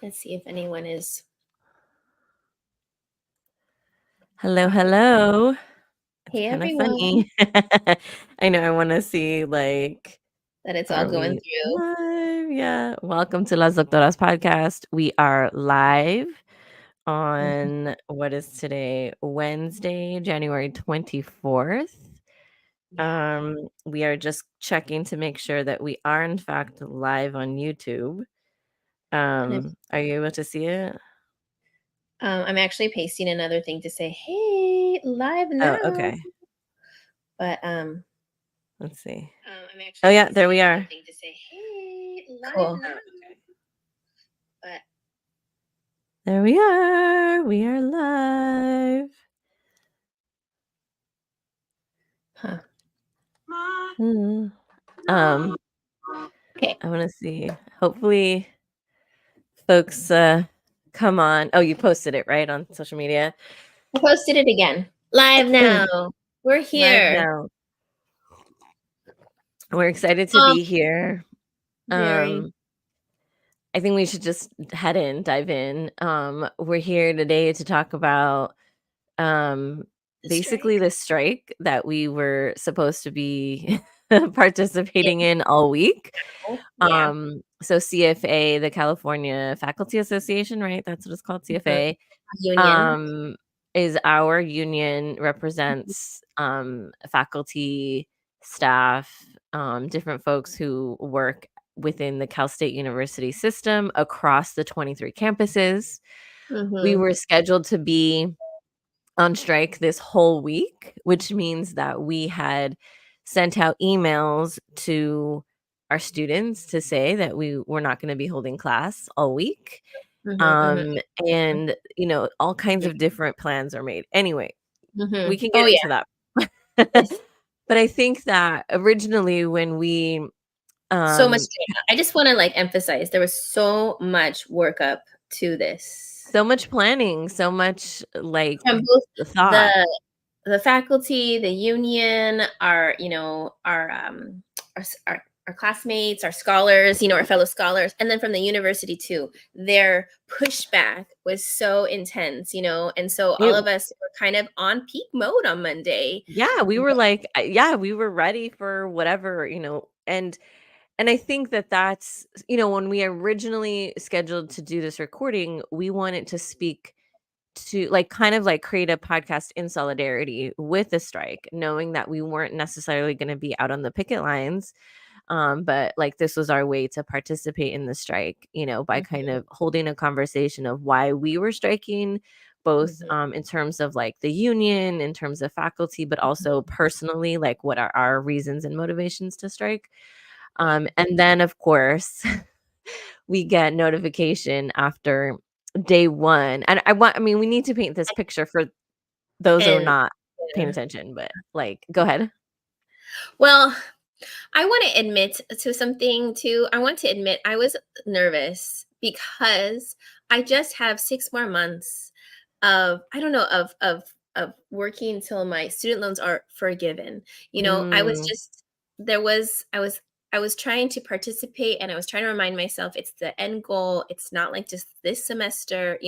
Let's see if anyone is. Hello, hello. It's Hey, kind of everyone. funny. I know I want to see That it's all are going we through. live? Yeah. Welcome to Las Doctoras podcast. We are live on what is today? Wednesday, January 24th. Yeah. We are just checking to make sure that we are in fact live on YouTube. And Are you able to see it? I'm actually pasting another thing to say, hey, live Oh, now. okay. But Let's see. I'm Oh actually yeah, there pasting we another are. thing to say, hey, live cool. Now. Oh, okay. But There we are. We are live. huh. Okay. I want to see. Hopefully, folks come on. Oh, you posted it right on social media. I posted it again. Live now. We're Live here. now. We're excited to be here. Very. I think we should just dive in. We're here today to talk about basically the strike that we were supposed to be participating in all week. Yeah. So CFA, the California Faculty Association, right? That's what it's called, CFA. Union. Is our union, represents faculty, staff, different folks who work within the Cal State University system across the 23 campuses. We were scheduled to be on strike this whole week, which means that we had sent out emails to our students to say that we were not going to be holding class all week. And all kinds of different plans are made. Anyway, we can get into that. But I think that originally when we so much I just want to emphasize there was so much work up to this. So much planning, so much from both the thought. The faculty, the union, our classmates, our scholars, our fellow scholars, and then from the university too. Their pushback was so intense, and so all of us were kind of on peak mode on Monday. Yeah, we were we were ready for whatever, and I think that that's, when we originally scheduled to do this recording, we wanted to speak to kind of create a podcast in solidarity with the strike, knowing that we weren't necessarily going to be out on the picket lines. But this was our way to participate in the strike, by kind of holding a conversation of why we were striking, both in terms of the union, in terms of faculty, but also personally, what are our reasons and motivations to strike. And then of course we get notification after day one. And I mean, we need to paint this picture for those who are not paying attention, but go ahead. Well, I want to admit to something too. I want to admit I was nervous because I just have 6 more months of of working till my student loans are forgiven. I was just I was trying to participate, and I was trying to remind myself it's the end goal. It's not like just this semester,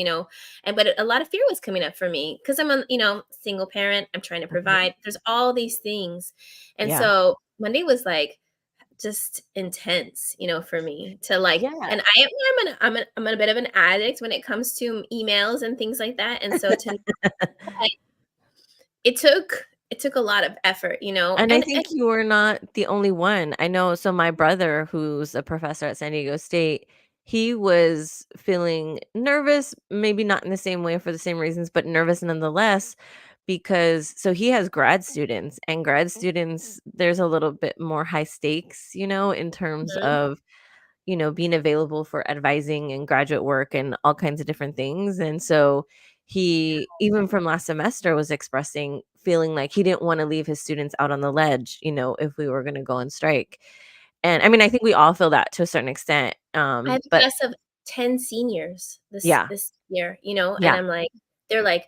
but a lot of fear was coming up for me because I'm a, single parent. I'm trying to provide. There's all these things. And so Monday was just intense, for me to and I'm a bit of an addict when it comes to emails and things like that. And so it took a lot of effort, And I think you were not the only one. I know, so my brother, who's a professor at San Diego State, he was feeling nervous, maybe not in the same way for the same reasons, but nervous nonetheless, because so he has grad students, and grad students, there's a little bit more high stakes, in terms of, being available for advising and graduate work and all kinds of different things. And so he, even from last semester, was expressing feeling like he didn't want to leave his students out on the ledge, if we were going to go on strike. And I mean, I think we all feel that to a certain extent. I have a But class of 10 seniors this year, and I'm like, they're like,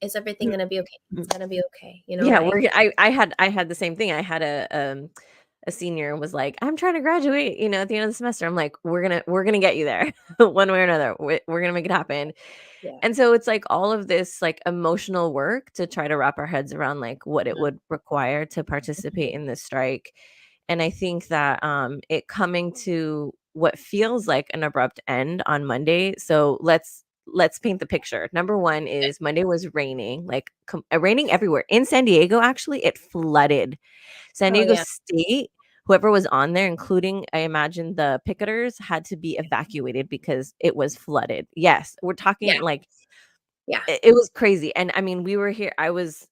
is everything gonna be okay? It's gonna be okay, Yeah, I had the same thing. I had a a senior was like, "I'm trying to graduate, at the end of the semester." I'm like, "We're gonna get you there one way or another. We're gonna make it happen." Yeah. And so it's like all of this like emotional work to try to wrap our heads around like what it Mhm, would require to participate mhm. in this strike. And I think that it coming to what feels like an abrupt end on Monday. So let's paint the picture. Number one is Monday was raining, like raining everywhere. In San Diego, actually, it flooded. San Oh, Diego yeah. State, whoever was on there, including, I imagine, the picketers, had to be evacuated because it was flooded. Yes, we're Yeah, talking like yeah, it was crazy. And I mean, we were here. I was,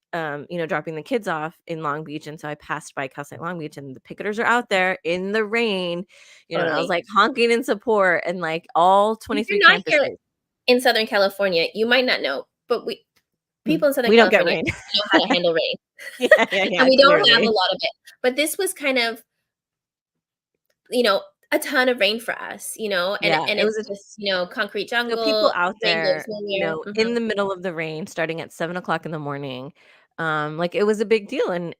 dropping the kids off in Long Beach, and so I passed by Cal State Long Beach, and the picketers are out there in the rain. And I was totally. like honking in support, and like all If 23 you're not here campuses. in Southern California, you might not know, but we Mm, people in Southern we don't get California rain. know how to handle rain, Yeah, yeah, and yeah. we don't have a Clearly, lot of it. But this was kind of, you know, a ton of rain for us, and yeah. and It it's was just, concrete So people jungle, out rain goes there, nowhere. in Mhm. the middle of the rain starting at 7 o'clock in the morning, like it was a big deal and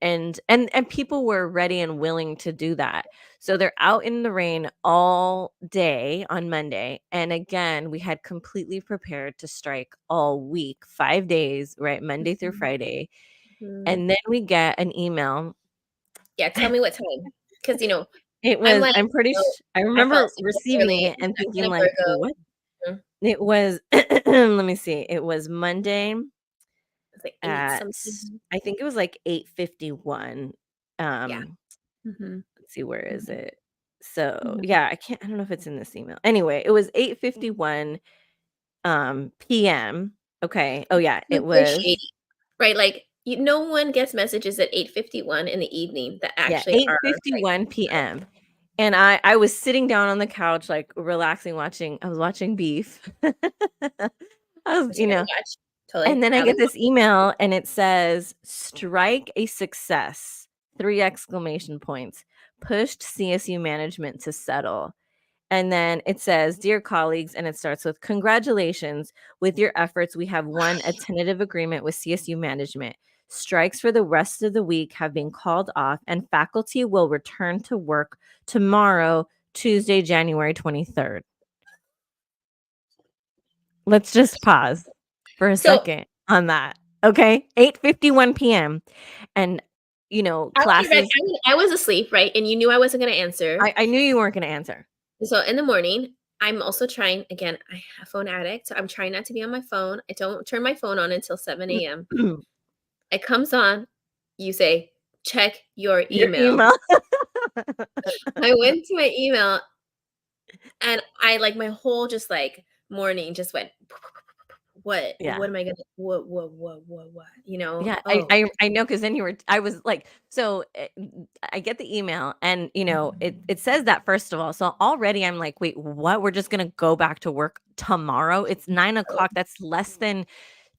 people were ready and willing to do that. So they're out in the rain all day on Monday. And again, we had completely prepared to strike all week, 5 days, right? Monday through Mhm, Friday. mhm. And then we get an email. Yeah, tell me what time, 'cause, It I'm was, like, I'm pretty, oh, I I fall remember asleep this receiving early, it and I'm thinking kind of like, Virgo. what? Mhm. It was, let me see. It was Monday. It's like 8 At something. I think it was like 8:51. Yeah. Um, Mhm, let's see, where is mhm, it? So, mhm. yeah, I don't know if it's in this email. Anyway, it was 8:51, PM. Okay. Oh, yeah, it Super was, shady, right? Like, no one gets messages at 8:51 in the evening that yeah, actually are, like, 8:51 PM. And I was sitting down on the couch, like, relaxing, I was watching Beef. I was, what you gotta watch. and Totally. then I Abby get this email and it says, "Strike a success." 3 exclamation points. Pushed CSU management to settle. And then it says, "Dear colleagues," and it starts with, "Congratulations. With your efforts, we have won a tentative agreement with CSU management. Strikes for the rest of the week have been called off, and faculty will return to work tomorrow, Tuesday, January 23rd." Let's just pause for a So, second on that, okay? 8:51 PM, and, I would've read classes. I was asleep, right? And you knew I wasn't gonna answer. I knew you weren't gonna answer. So, in the morning, I'm also trying again, I have phone addict, so I'm trying not to be on my phone. I don't turn my phone on until 7 AM. It comes on, you say, "Check your Your email." email. I went to my email, and my whole just, morning just went, Yeah. what am I gonna what, Yeah, I Oh, I I know, 'cause then you were I was like so, I get the email and, it says that first of all, so already I'm like, "Wait, what? We're just gonna go back to work tomorrow?" It's 9 o'clock. That's less than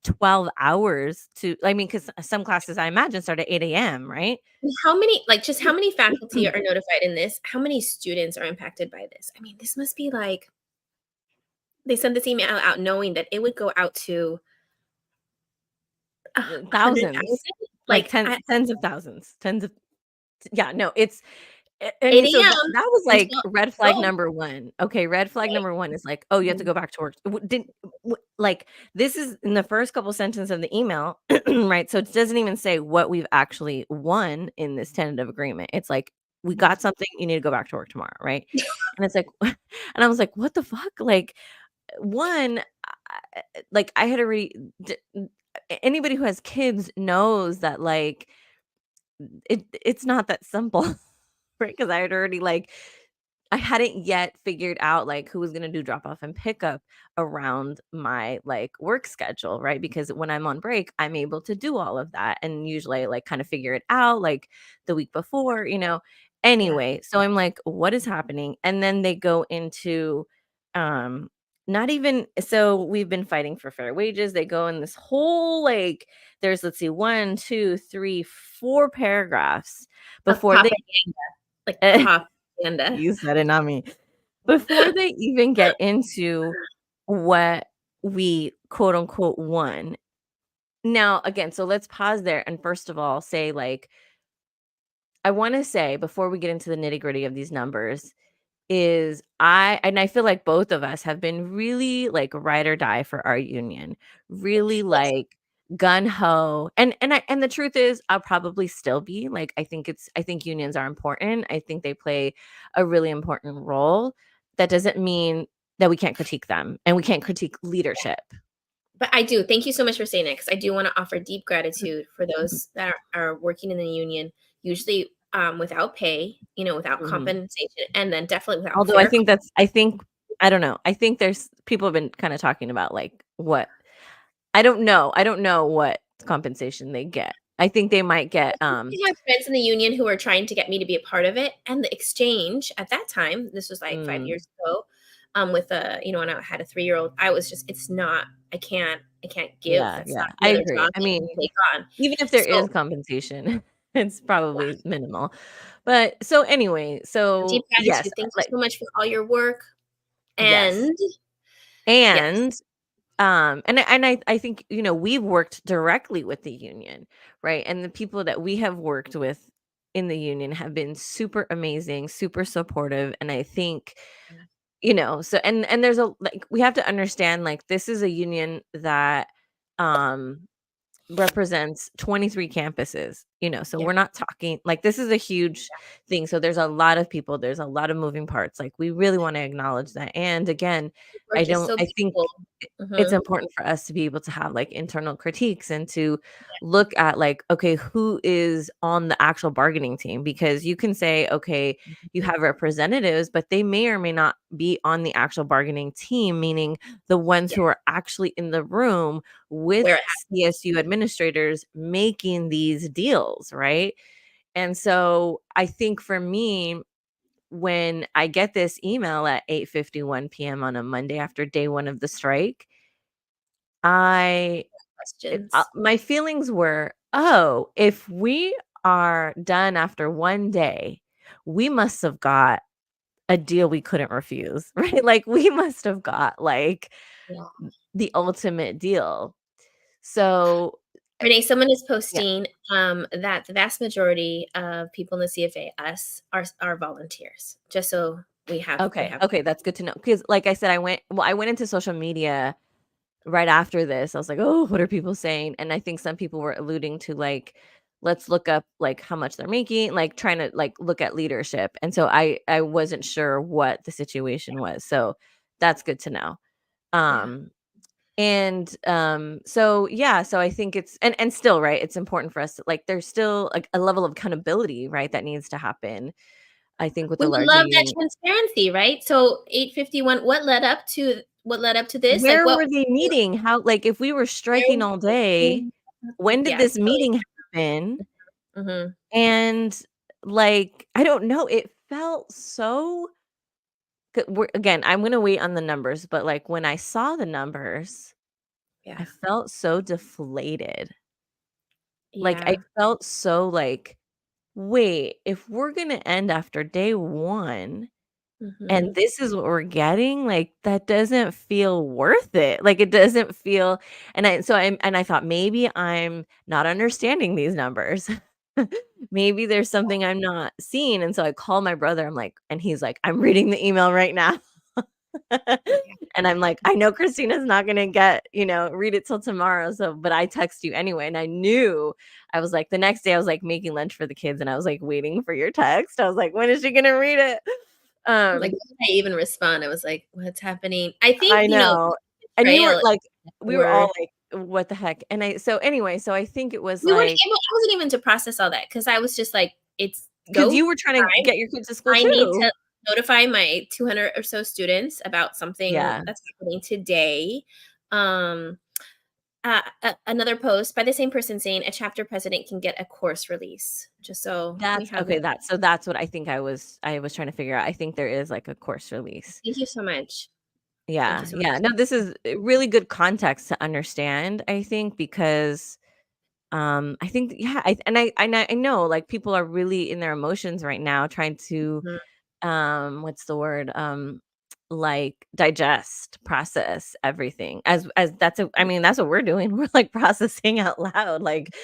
12 hours to I mean, because some classes I imagine start at 8 AM, right? just how many faculty are notified in this? How many students are impacted by this? I mean, this must be like they sent this email out knowing that it would go out to Thousands, 100,000? like Like, I tens of thousands, tens of yeah, no, I mean, 8 so AM that was like until red flag go, number 1. Okay, red flag right? number 1 is like, "Oh, you have to Mhm. go back to work." Didn't like, this is in the first couple sentences of the email, right? So it doesn't even say what we've actually won in this tentative agreement. It's like, "We got something, you need to go back to work tomorrow," right? And it's like and I was like, "What the fuck?" Like, 1, like, I had already d anybody who has kids knows that, like, it's not that simple, right? Because I had already, like I hadn't yet figured out, like, who was gonna do drop off and pickup around my, like, work schedule, right? Because when I'm on break, I'm able to do all of that, and usually I, like, kinda figure it out, like, the week before. Yeah. Anyway, so I'm like, "What is happening?" And then they go into, um, not even so we've been fighting for fair wages, they go in this whole, like there's, let's see, 1, 2, 3, 4 paragraphs Of before they propaganda, like propaganda. you said it, not me. Before they even get into what we quote unquote "won." Now, again, so let's pause there and first of all say, like, I wanna say before we get into the nitty-gritty of these numbers is I feel like both of us have been really, like, ride or die for our union, really, Yes, like, gun ho, and the truth is, I'll probably still be, like, I think unions are important, I think they play a really important role. That doesn't mean that we can't critique them, and we can't critique leadership. but I do. Thank you so much for saying that because I do wanna offer deep gratitude for those that are working in the union, usually, without pay, without Mhm. compensation, and then definitely without Although I fair think that's I think I don't know, I think there's people have been kinda talking about, like, what I don't know what compensation they get. I think they might get, I have friends in the union who are trying to get me to be a part of it, and the exchange at that time, this was like 5 mm, years ago, with when I had a 3-year-old, I was just it's not I can't give, yeah, that's yeah, not I another agree. job I that I mean, can take on. even if there is So, compensation, it's yeah, probably minimal. But so anyway, deep so yes, gratitude, thank you like so much for all your work, yes. and yes, And I think, we've worked directly with the union, right? And the people that we have worked with in the union have been super amazing, super supportive, and I think, so and there's a like we have to understand like this is a union that um represents 23 campuses, so yeah, we're not talking like this is a huge thing. So there's a lot of people, there's a lot of moving parts. Like we really want to acknowledge that. And again, your work is so I think beautiful. it's Mhm, important for us to be able to have like internal critiques and to look at like, okay, who is on the actual bargaining team? Because you can say, okay, you mhm, have representatives, but they may or may not be on the actual bargaining team, meaning the ones yeah, who are actually in the room with where CSU administrators making these deals, right? And so I think for me, when I get this email at 8:51 p.m. on a Monday after day 1 of the strike, I questions. my feelings were, "Oh, if we are done after 1 day, we must have got a deal we couldn't refuse," right? Like, we must have got, like, Yeah. the ultimate deal. So, eh Renee, someone is yeah. posting, that the vast majority of people in the CFA, us, are volunteers, just so we have Okay, that's good to know. Because, like I said, I went into social media right after this. I was like, "Oh, what are people saying?" And I think some people were alluding to, like, let's look up, like, how much they're making, like, trying to, like, look at leadership. And so I wasn't sure what the situation was. So that's good to know. yeah. Um, so yeah, so I think it's and still, right, it's important for us to like, there's still, like, a level of accountability, right, that needs to happen, I think, with We the would larger love that union. transparency, right? So 8:51, what led up to this? Like, Where what were they meeting? How like, if we were striking all day, when did this Yes, meeting happen? mhm, And, like, I don't know, it felt so we're again, I'm gonna wait on the numbers, but, like, when I saw the numbers, yeah, I felt so deflated. Like, I yeah, felt so, like, "Wait, if we're gonna end after day 1 and mhm, this is what we're getting, like, that doesn't feel worth it." Like, it doesn't feel and I thought, "Maybe I'm not understanding these numbers. Maybe there's something I'm not seeing," and so I called my brother, I'm like and he's like, "I'm reading the email right now." And I'm like, "I know Christina's not gonna read it till tomorrow, so but I text you anyway," and I knew I was like the next day, I was, like, making lunch for the kids, and I was, like, waiting for your text. I was like, "When is she gonna read it?" like, Um, when did I even respond? I was like, "What's happening?" I think, I know. And you were betrayal is like the we were all word. like, "What the heck?" And I so anyway, so I think it was We weren't like able I wasn't even to process all that because I was just like, "It's because go you were trying to time. get your kids to school I need too. to notify my 200 or so students about something Yeah. that's happening today." Um, another post by the same person saying a chapter president can get a course release, just so we That's have that. okay, that's what I think I was trying to figure out. I think there is, like, a course release. Thank you so much. Thank you Yeah, so yeah. much. No, this is really good context to understand, I think, because, I think yeah, I know, like, people are really in their emotions right now trying to, Mhm. what's the word? Like, digest, process everything as that's I mean, that's what we're doing. We're, like, processing out loud, like,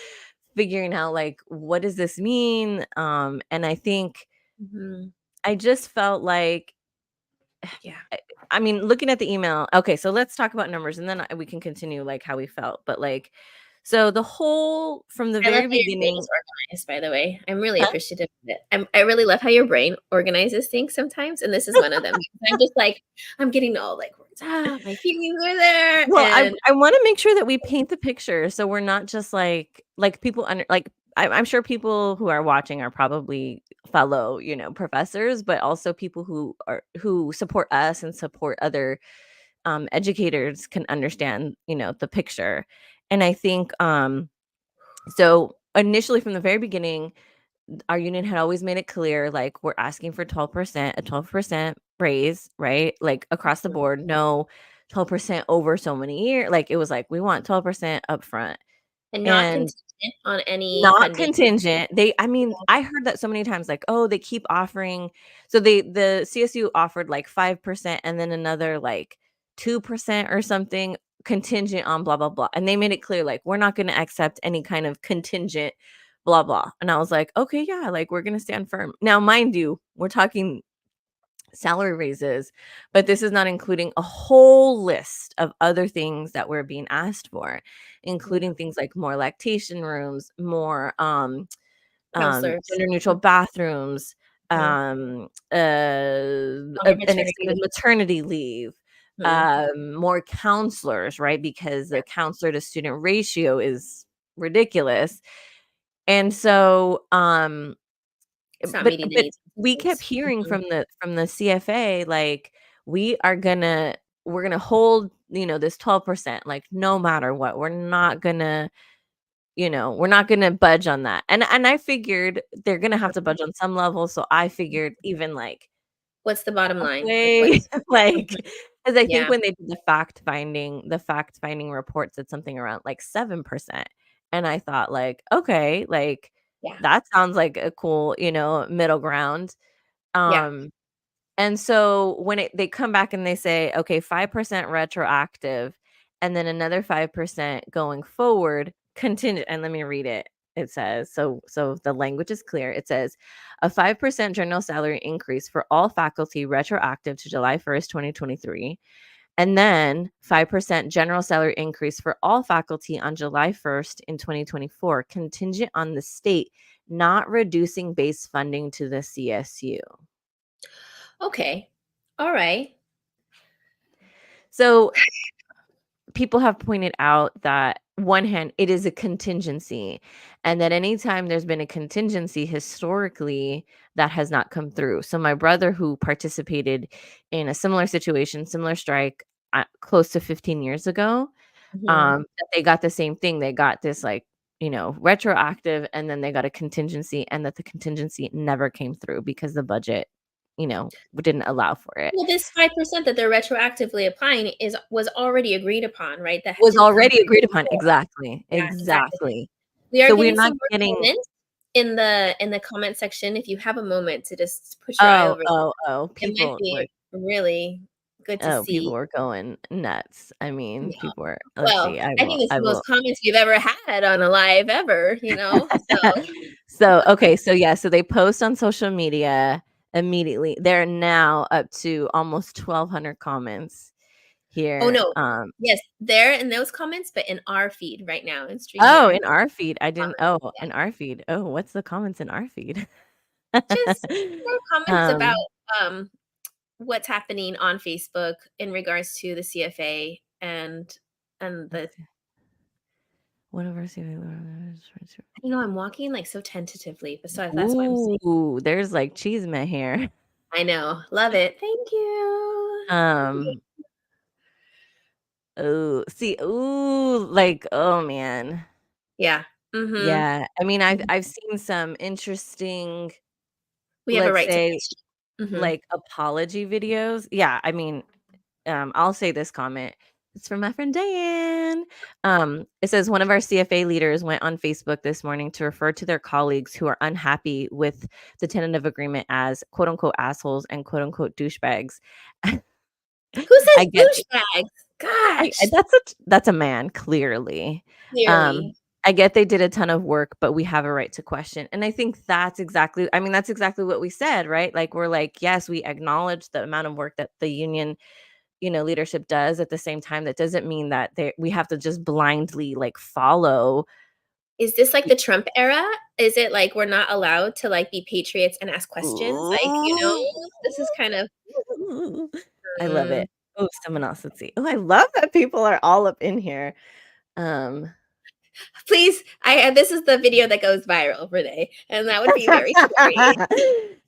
figuring out like what does this mean? And I think Mhm. I just felt like Yeah. I I mean, looking at the email, okay, so let's talk about numbers and then we can continue like how we felt. But like, so the whole from the I love very how your brain is beginning, organized, by the way. I'm really huh? appreciative of it. I really love how your brain organizes things sometimes, and this is one of them. I'm just like, I'm getting all like, my feelings are there, Well, and I wanna make sure that we paint the picture so we're not just like people under like I'm sure people who are watching are probably fellow, professors, but also people who support us and support other, educators can understand, the picture. And I think, so initially from the very beginning, our union had always made it clear, like, we're asking for 12%, a 12% raise, right? Like, across the board, no 12% over so many years. Like, it was like, we want 12% upfront. and not And contingent on any not funding. contingent. I mean, I heard that so many times, like, "Oh, they keep offering." So the CSU offered, like, 5% and then another, like, 2% or something contingent on blah, blah, blah, and they made it clear, like, "We're not gonna accept any kind of contingent blah, blah," and I was like, "Okay, yeah, like, we're gonna stand firm." Now, mind you, we're talking salary raises, but this is not including a whole list of other things that we're being asked for, Yeah, including things like more lactation rooms, more counselors. gender neutral bathrooms, Mhm. Longer an maternity extended leave. maternity leave, Mhm. more counselors, right? Because Yeah, the counselor to student ratio is ridiculous. And so, it's not meeting the but needs of we kept students. hearing Mhm. from the CFA, like, "We are gonna we're gonna hold, this 12%, like, no matter what. We're not gonna budge on that." And I figured they're gonna have to budge on some level, so I figured even, like, What's the bottom line? Like, halfway, what's like, Mhm. because I think Yeah, when they did the fact finding report said something around, like, 7%, and I thought, like, "Okay, like, yeah, that sounds like a cool, middle ground." yeah. Um, and so when they come back and they say, "Okay, 5% retroactive, and then another 5% going forward, contingent," and let me read it. It says, so the language is clear. It says, "A 5% general salary increase for all faculty retroactive to July 1st, 2023, and then 5% general salary increase for all faculty on July 1st in 2024, contingent on the state not reducing base funding to the CSU." Okay. Alright. So people have pointed out that one hand, it is a contingency, and that anytime there's been a contingency historically, that has not come through. So my brother, who participated in a similar situation, similar strike, close to 15 years ago, Mhm. that they got the same thing. They got this like, retroactive, and then they got a contingency, and that the contingency never came through because the budget, didn't allow for it. Well, this 5% that they're retroactively applying was already agreed upon, right? That Was didn't come already through agreed upon. before. Exactly, Yeah, exactly. exactly. We are So we're getting not some more getting comments in the comment section. If you have a moment to just put your eye oh, over, oh, oh, it might be really good to people see. were going nuts. I mean, Yeah. people were let's Well, see, I think it's I the most will comments we've ever had on a live ever, you know? So So, okay, so yeah, so they post on social media immediately. They're now up to almost 1,200 comments oh, here, no. Yes, there in those comments, but in our feed right now in oh, StreamYard. in our feed, I didn't Comments, yeah. in our feed. Oh, what's the comments in our feed? Just more comments about, Um, um, what's happening on Facebook in regards to the CFA and the let's see. One of our I'm walking, like, so tentatively, but so that's why I'm saying Ooh, there's, like, cheese in my hair. I know, love it. Thank you. Um, oh, see, ooh, like, oh, man. Yeah. Mhm. Yeah, I mean, I've Mhm. I've seen some interesting, We have a let's right to say, question. Mhm. like, apology videos. Yeah, I mean, I'll say this comment. It's from my friend Diane. It says one of our CFA leaders went on Facebook this morning to refer to their colleagues who are unhappy with the tentative agreement as quote unquote assholes and quote unquote douchebags. Who I says get douchebags? Gosh, that's a man, clearly. Um, clearly. I get they did a ton of work, but we have a right to question. And I think that's exactly what we said, right? Like we're like, yes, we acknowledge the amount of work that the union, leadership does. At the same time, that doesn't mean that we have to just blindly like follow. Is this like the Trump era? Is it like we're not allowed to, like, be patriots and ask questions? Like, this is kind of I love mm. it. Oh, someone else, let's see. Oh, I love that people are all up in here. Um Please, this is the video that goes viral for day, and that would be very scary.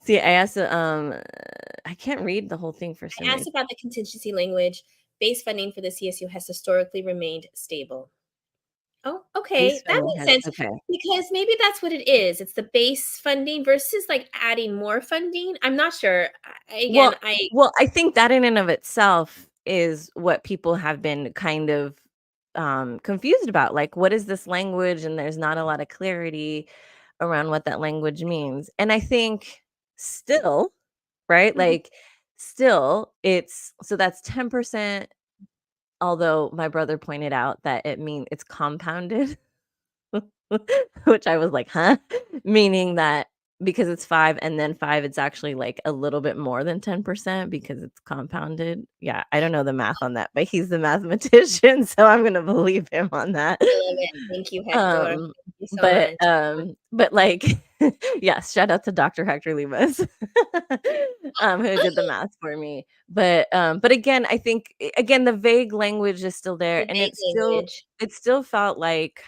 See, I can't read the whole thing for some I asked reason. about the contingency language. Base funding for the CSU has historically remained stable. Oh, Base okay, that funding makes has sense okay. because maybe that's what it is. It's the base funding versus, like, adding more funding. I'm not sure. Again, Well I think that in and of itself is what people have been kind of, confused about, like, what is this language? And there's not a lot of clarity around what that language means, and I think still, right, Mhm. like, still, it's so that's 10%, although my brother pointed out that it's compounded. Which I was like, "Huh?" Meaning that because it's 5 and then 5, it's actually, like, a little bit more than 10% because it's compounded. Yeah, I don't know the math on that, but he's the mathematician, so I'm gonna believe him on that. I love it. Thank you, Hector. Thank you so much. But, like yes, shout out to Doctor Hector Lemus, who did the math for me. But again, I think again, the vague language is still there, The and vague language. it still felt like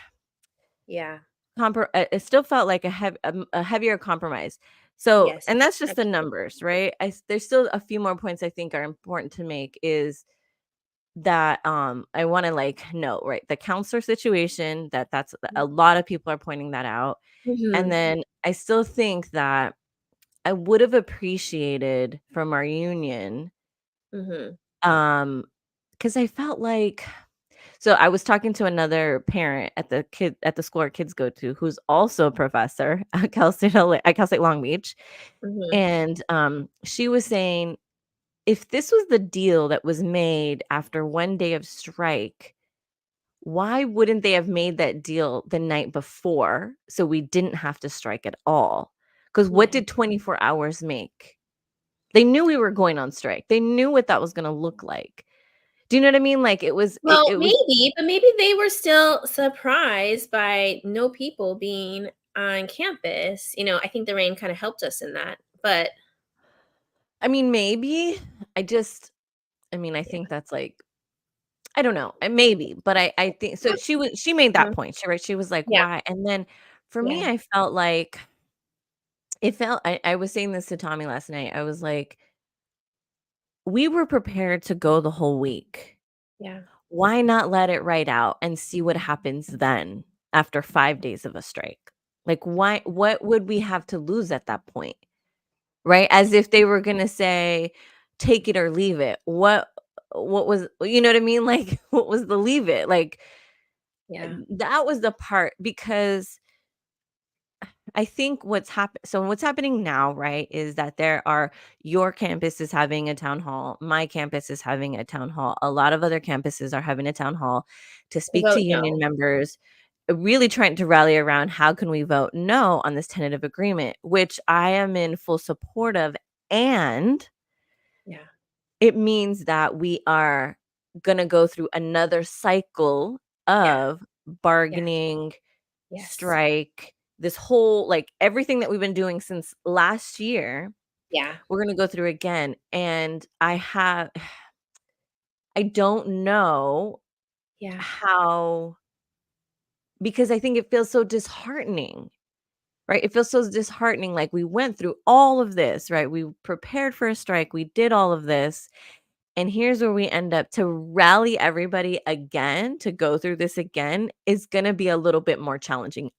Yeah. it still felt like a heavier compromise. So Yes. and that's just the Absolutely. numbers, right? There's still a few more points I think are important to make is that, I wanna, like, note, right? The counselor situation, that's a lot of people are pointing that out, and Mhm. then I still think that I would have appreciated from our union, Mhm. um, because I felt like so I was talking to another parent at the school our kids go to, who's also a professor at Cal State Long Beach, Mhm. and, she was saying, "If this was the deal that was made after 1 day of strike, why wouldn't they have made that deal the night before so we didn't have to strike at all? Because what Yeah. did 24 hours make?" They knew we were going on strike. They knew what that was gonna look like. Do you know what I mean? Like, Well, it was maybe, but maybe they were still surprised by no people being on campus. I think the rain kinda helped us in that, but I mean, maybe. I yeah. think that's like I don't know, maybe, but I think so she made that Mhm. point, right? She was like, Yeah, "Why?" And then for me, yeah, I felt like I was saying this to Tommy last night. I was like, "We were prepared to go the whole week. yeah, Why not let it ride out and see what happens then after 5 days of a strike? Like, what would we have to lose at that point?" Right? As if they were gonna say, "Take it or leave it." What was you know what I mean? Like, what was the leave it? Like, yeah. that was the part because I think what's happening now, right, is that your campus is having a town hall, my campus is having a town hall, a lot of other campuses are having a town hall to To speak to vote union no. members, really trying to rally around how can we vote no on this tentative agreement, which I am in full support of, and Yeah, it means that we are gonna go through another cycle yeah, of yeah, bargaining, yes, strike, this whole like, everything that we've been doing since last year, yeah, we're gonna go through again, and I don't know yeah. how because I think it feels so disheartening, right? It feels so disheartening, like, we went through all of this, right? We prepared for a strike, we did all of this, and here's where we end up to rally everybody again, to go through this again is gonna be a little bit more challenging.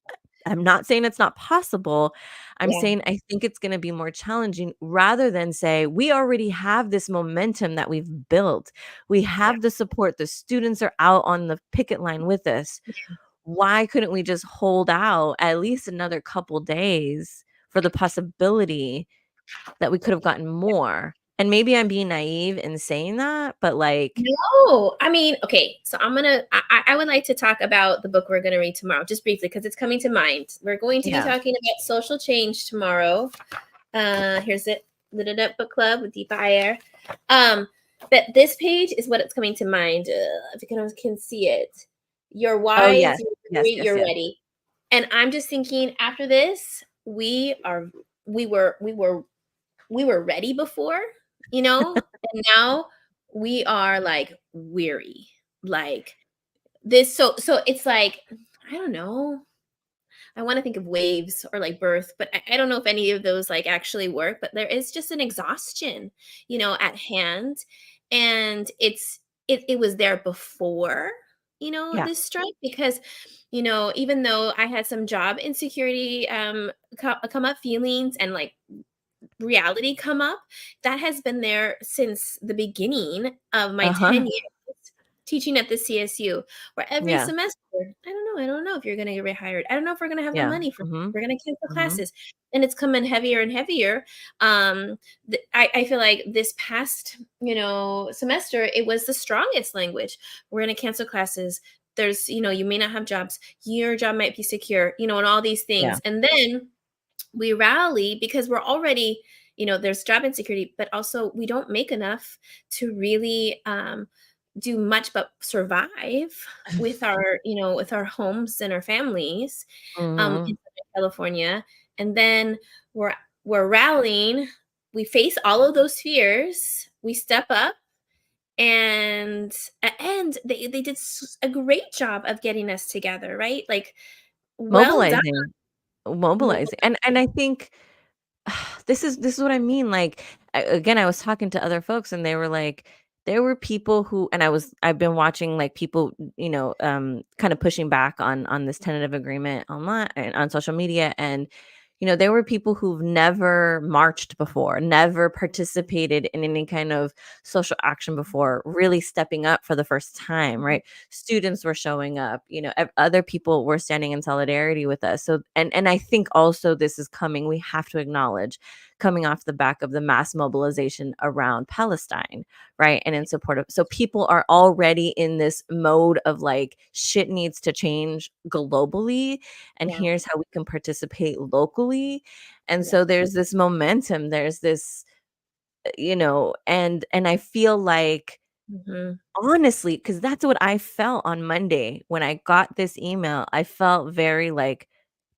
I'm not saying it's not possible. I'm Yeah, saying I think it's gonna be more challenging rather than say, "We already have this momentum that we've built. We yeah, have the support. The students are out on the picket line with us. Why couldn't we just hold out at least another couple days for the possibility that we could have gotten more?" And maybe I'm being naive in saying that, but, like No, I mean, okay, so I would like to talk about the book we're gonna read tomorrow, just briefly, because it's coming to mind. We're going to be yeah. talking about social change tomorrow. Here's it, Lit It Up Book Club with Deepa Iyer. Um, but this page is what it's coming to mind. If you can see it. You're Oh, wise, yes. you're Yes, weary, yes, you're yes. ready. And I'm just thinking after this, we were we were we were ready before, and now we are like weary. Like this so it's like I don't know. I want to think of waves or like birth, but I don't know if any of those like actually work, but there is just an exhaustion, at hand. And it was there before, Yeah. this strike because, even though I had some job insecurity come up feelings and like reality come up, that has been there since the beginning of my Uh-huh. 10 years teaching at the CSU, where every Yeah. semester, I don't know if you're gonna get rehired. I don't know if we're gonna have the Yeah. money for Mhm. we're gonna cancel Mhm. classes. And it's coming heavier and heavier. I feel like this past, semester, it was the strongest language. We're gonna cancel classes. There's, you may not have jobs. Your job might be secure, and all these Yeah. things. And then we rally because we're already, there's job insecurity, but also we don't make enough to really do much but survive with our homes and our families in Mhm. Southern California. And then we're rallying. We face all of those fears. We step up, and they did a great job of getting us together, right? Like, well done. Mobilizing. Mobilizing. And I think this is what I mean, like, again, I was talking to other folks and they were like there were people who and I've been watching, like, people, kind of pushing back on this tentative agreement online and on social media, and, there were people who've never marched before, never participated in any kind of social action before, really stepping up for the first time, right? Students were showing up, other people were standing in solidarity with us. So and I think also this is coming, we have to acknowledge, coming off the back of the mass mobilization around Palestine, right? And in support of, so people are already in this mode of like shit needs to change globally, and Yeah, here's how we can participate locally. And yeah. so there's this momentum, there's this, and I feel like, Mhm. honestly, because that's what I felt on Monday when I got this email. I felt very like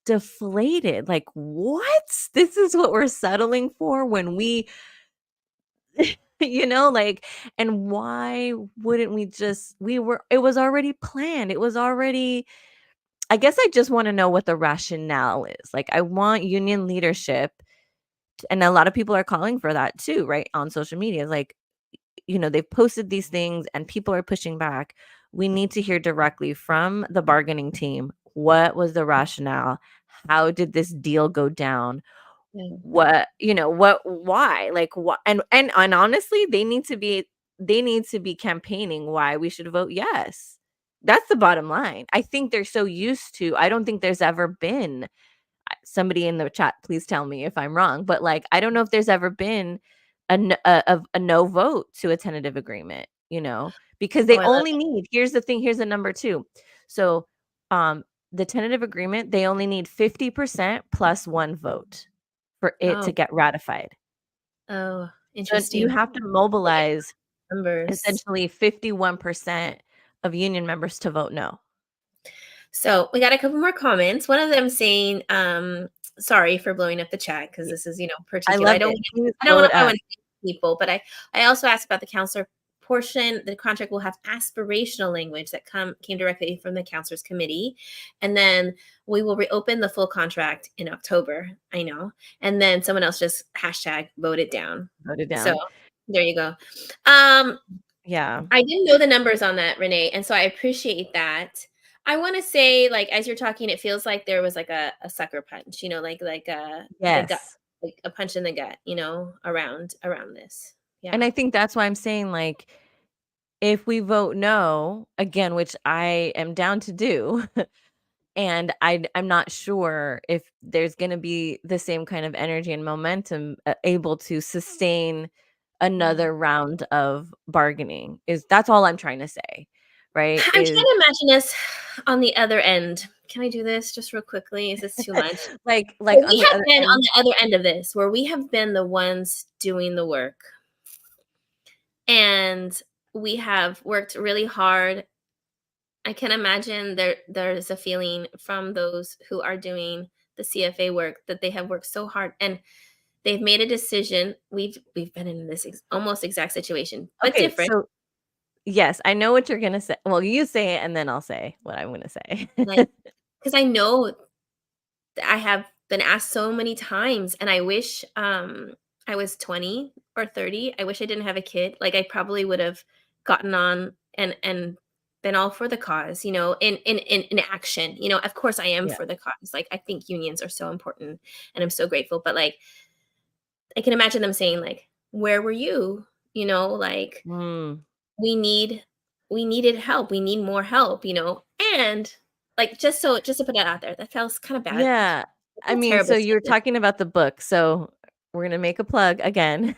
deflated. Like, what? This is what we're settling for when we, like, and why wouldn't we just, it was already planned. It was already, I guess I just want to know what the rationale is. Like, I want union leadership, and a lot of people are calling for that too, right? On social media. Like, they've posted these things and people are pushing back. We need to hear directly from the bargaining team. What was the rationale? How did this deal go down? Yeah. Why? Like, what? And honestly, they need to be campaigning why we should vote yes. That's the bottom line. I think they're so used to, I don't think there's ever been, somebody in the chat, please tell me if I'm wrong, but, like, I don't know if there's ever been a no vote to a tentative agreement, because Oh, they I love only need, here's the thing, here's the number 2. So, um, the tentative agreement, they only need 50% plus 1 vote for it to Oh, get ratified. oh, So you interesting. have to Look at mobilize numbers. essentially 51% of union members to vote no. So we got a couple more comments. One of them saying, sorry for blowing up the chat because Y this is, I particular. loved it. Please I don't blow know it if I up. want to people, but I also asked about the counselor portion. The contract will have aspirational language that came directly from the counselors committee. And then we will reopen the full contract in October. I know. And then someone else just hashtag vote it down. Vote it So down. there you go. Um, Yeah. I didn't know the numbers on that, Renee, and so I appreciate that. I wanna say, like, as you're talking, it feels like there was, like, a sucker punch, like a gut, Yes. like a punch in the gut, around this. And Yeah. I think that's why I'm saying, like, if we vote no, again, which I am down to do, and I'm not sure if there's gonna be the same kind of energy and momentum, able to sustain Mhm. another round of bargaining, is that's all I'm trying to say, right? I'm trying Is to imagine us on the other end. Can I do this just real quickly? Is this too much? like So on we the have other been on end. the other end of this, where we have been the ones doing the work, and we have worked really hard. I can imagine there's a feeling from those who are doing the CFA work that they have worked so hard and they've made a decision. We've been in this almost exact situation, but Okay, different. so yes, I know what you're gonna say. Well, you say it and then I'll say what I'm gonna say. Like, because I know I have been asked so many times, and I wish, I was 20 or 30. I wish I didn't have a kid. Like, I probably would have gotten on and been all for the cause, in action. Of course, I am Yeah. for the cause. Like, I think unions are so important, and I'm so grateful. But like, I can imagine them saying, like, "Where were you?" Like, Mm. we need we needed help. We need more help. And like, just to put that out there, that feels kind of bad. Yeah. I I feel mean, terrible so you were saying this. talking about the book, so we're gonna make a plug again.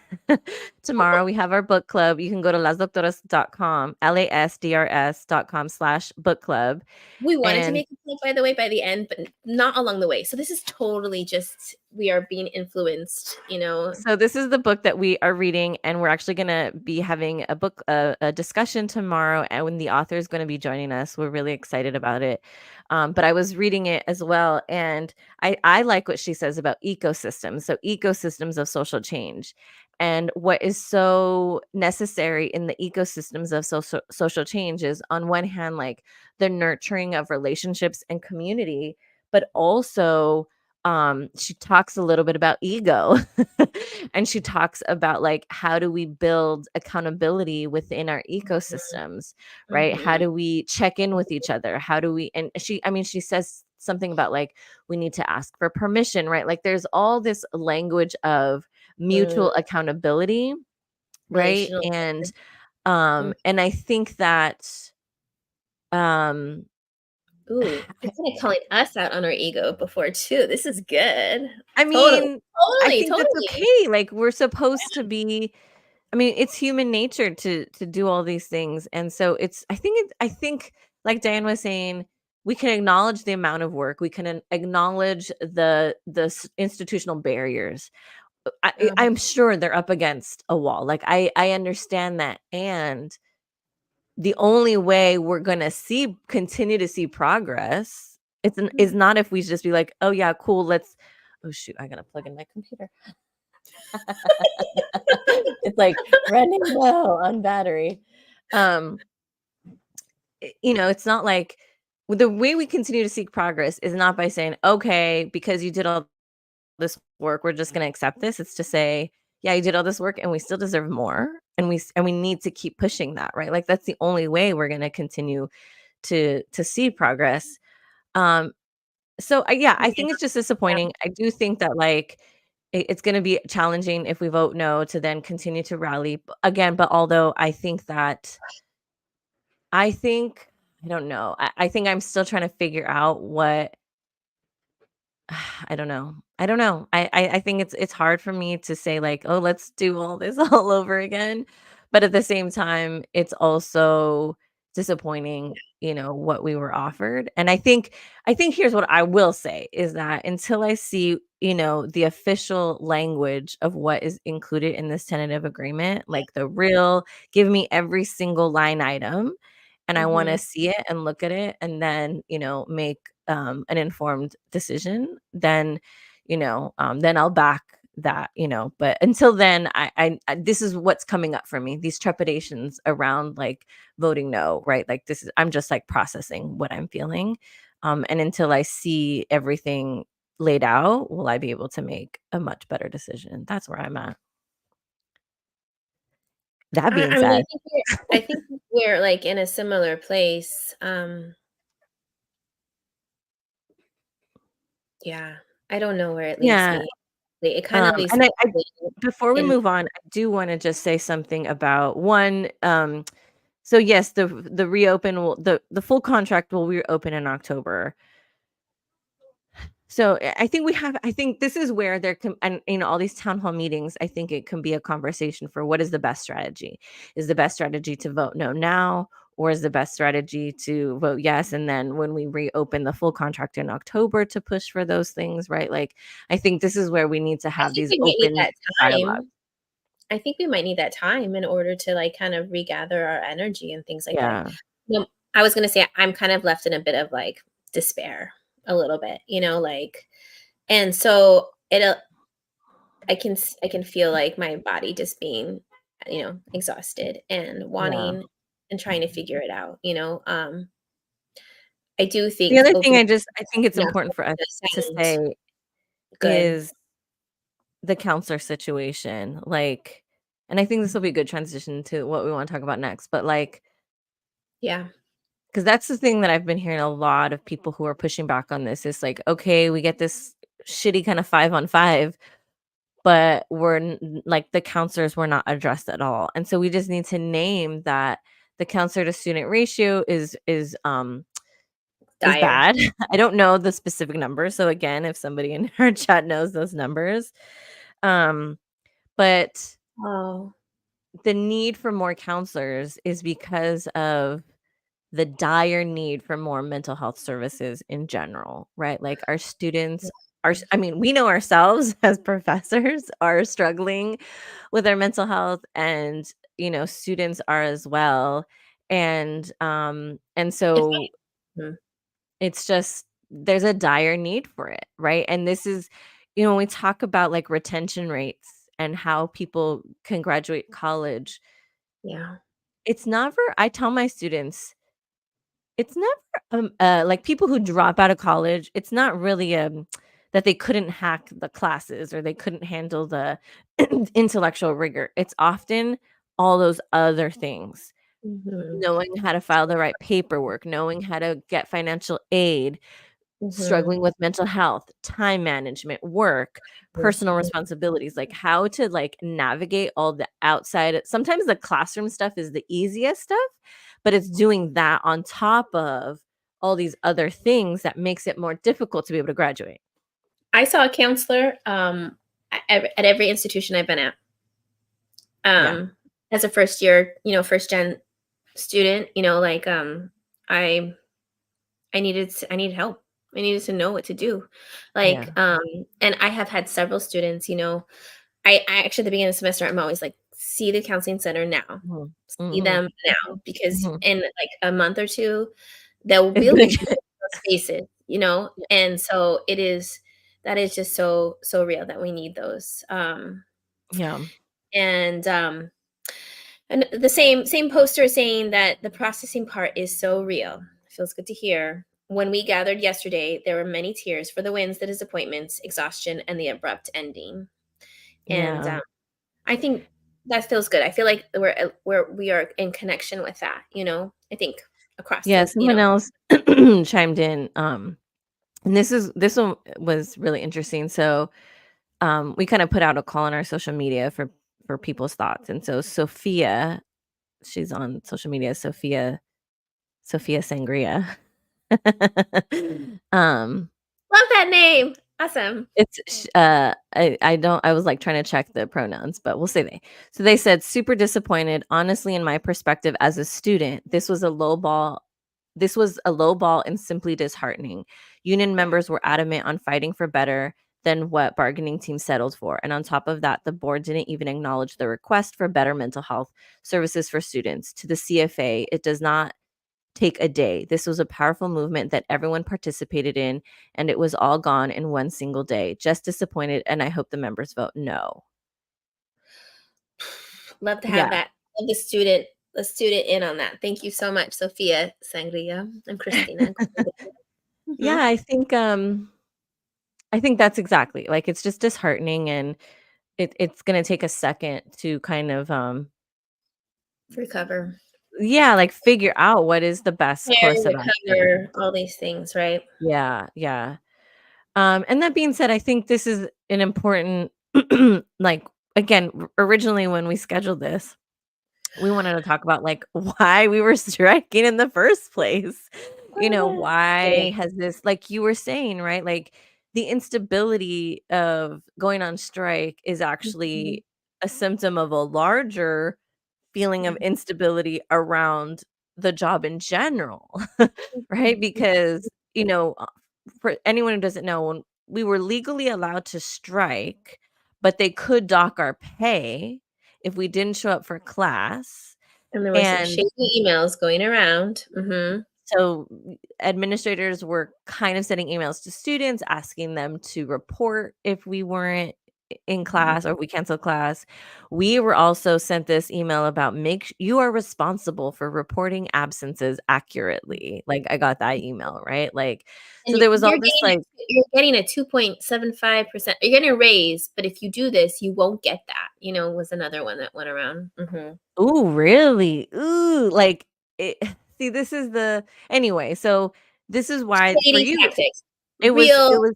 Tomorrow we have our book club. You can go to lasdoctoras.com, lasdrs.com/book club. We wanted to And make a plug, by the way, by the end, but not along the way. So this is totally just we are being influenced. so this is the book that we are reading, and we're actually gonna be having a discussion tomorrow, and when the author is gonna be joining us, we're really excited about it. But I was reading it as well, and I like what she says about ecosystems. So ecosystems of social change, and what is so necessary in the ecosystems of social change is, on one hand, like the nurturing of relationships and community, but also she talks a little bit about ego. And she talks about, like, how do we build accountability within our ecosystems, right? How Mhm. do we check in with each other? How do we, and she, I mean, she says something about, like, we need to ask for permission, right? Like, there's all this language of Mm, mutual accountability, right? relational. Mm. And I think that um Ooh, you're kinda calling us out on our ego before too. This is good. I Totally, mean, I totally, think that's totally. okay. Like, we're supposed to be, I mean, it's human nature to do all these things. And so I think, like Diane was saying, we can acknowledge the amount of work. We can acknowledge the institutional barriers. Um, I'm sure they're up against a wall. Like, I understand that. And the only way we're gonna continue to see progress, is mm. not if we just be like, "Oh, yeah, cool, let's." Oh, shoot, I gotta plug in my computer. It's, like, running low on battery. Um, it's not like, the way we continue to seek progress is not by saying, "Okay, because you did all this work, we're just gonna accept this." It's to say, "Yeah, you did all this work, and we still deserve more, and we need to keep pushing that," right? Like, that's the only way we're gonna continue to see progress. Um, so, yeah, I Yeah, think it's just yeah. disappointing. I do think that, like, it's gonna be challenging if we vote no to then continue to rally again. But although I think I don't know. I think I'm still trying to figure out what I don't know. I don't know. I think it's hard for me to say, like, "Oh, let's do all this all over again." But at the same time, it's also disappointing, what we were offered. And I think here's what I will say is that, until I see, the official language of what is included in this tentative agreement, like the real, give me every single line item, and I wanna Mhm. see it and look at it, and then, make an informed decision, then I'll back that. But until then, this is what's coming up for me, these trepidations around, like, voting no, right? Like, I'm just, like, processing what I'm feeling. And until I see everything laid out, will I be able to make a much better decision. That's where I'm at. That I being I mean, said, I think we're, like, in a similar place. Yeah, I don't know where it leaves yeah. me. It kinda leaves And me I before we in. move on, I do wanna just say something about one. So yes, the reopen will the full contract will reopen in October. So, I think this is where there can and, all these town hall meetings, I think it can be a conversation for what is the best strategy. Is the best strategy to vote no now, or is the best strategy to vote yes, and then when we reopen the full contract in October to push for those things, right? Like, I think this is where we need to I have think these we might need open that dialogue. time. I think we might need that time in order to, like, kind of regather our energy and things like that. Yeah. You know, I was gonna say I'm kind of left in a bit of, like, despair a little bit, like, and so I can feel, like, my body just being, exhausted and Yeah. wanting and trying to figure it out, I do The think other thing opening I think it's enough important for us does to sound say good. is the counselor situation, like, and I think this will be a good transition to what we wanna talk about next, but, like, Yeah. because that's the thing that I've been hearing a lot of people who are pushing back on this is like, "Okay, we get this shitty kind of 5 on 5, but like, the counselors were not addressed at all." And so we just need to name that the counselor to student ratio is Dire. bad. I don't know the specific numbers, so again, if somebody in our chat knows those numbers, um, but Oh, the need for more counselors is because of the dire need for more mental health services in general, right? Like our students I mean, we know ourselves as professors are struggling with our mental health and, students are as well. And it's so mhm, it's just there's a dire need for it, right? And this is, when we talk about like retention rates and how people can graduate college, yeah. it's not for I tell my students, it's never, like, people who drop out of college, it's not really, that they couldn't hack the classes or they couldn't handle the intellectual rigor. It's often all those other things. Mhm, Knowing how to file the right paperwork, knowing how to get financial aid, mhm, struggling with mental health, time management, work, personal mhm. responsibilities, like, how to, like, navigate all the outside sometimes the classroom stuff is the easiest stuff, but it's doing that on top of all these other things that makes it more difficult to be able to graduate. I saw a counselor, at every institution I've been at, Yeah, um, as a first year, first gen student, like, I I needed help. I needed to know what to do. Like, yeah. and I have had several students, I actually at the beginning of the semester, I'm always like, see the counseling center now. Mhm. See Mhm. them now because Mhm. in like a month or two, there It's will gonna be get those spaces, Yeah, and so that is just so so real that we need those. yeah, And and the same poster is saying that the processing part is so real. Feels good to hear. When we gathered yesterday, there were many tears for the wins, the disappointments, exhaustion, and the abrupt ending. And yeah. I think that feels good. I feel like we are in connection with that. I think across Yeah, the someone else chimed in, and this one was really interesting. So, we kinda put out a call on our social media for people's thoughts, and so Sophia, she's on social media, Sophia Sangria. Um, love that name. Awesome. I don't I was, like, trying to check the pronouns, but we'll say they. So they said, "Super disappointed. Honestly, in my perspective as a student, this was a low ball and simply disheartening. Union members were adamant on fighting for better than what bargaining team settled for. And on top of that, the board didn't even acknowledge the request for better mental health services for students. To the CFA, it does not take a day. This was a powerful movement that everyone participated in, and it was all gone in one single day. Just disappointed, and I hope the members vote no." Love to have Yeah. that. Love the student in on that. Thank you so much, Sophia Sangria. I'm Christina. Yeah, Mhm. I think that's exactly like, it's just disheartening, and it's gonna take a second to kind of, Recover. yeah, like, figure out what is the best Hair, course of action. recover, all these things, right? Yeah, yeah. And that being said, I think this is an important like, again, originally when we scheduled this, we wanted to talk about, like, why we were striking in the first place. Yeah. Why has this like you were saying, right? Like, the instability of going on strike is Mhm, actually a symptom of a larger feeling of mhm, instability around the job in general, right? mhm, mhm. Because, for anyone who doesn't know, when we were legally allowed to strike, but they could dock our pay if we didn't show up for class. And there were some And shady emails going around. Mhm. so administrators were kind of sending emails to students asking them to report if we weren't in Mhm. class or if we canceled class. We were also sent this email about you are responsible for reporting absences accurately. Like I got that email, right? Like And so there was all you're this getting like, you're getting a 2.75%. You're getting a raise, but if you do this, you won't get that, was another one that went around. Mhm. "Ooh, really? Ooh," like it, see this is the anyway, so this is why for Shady you tactics. it Real, was.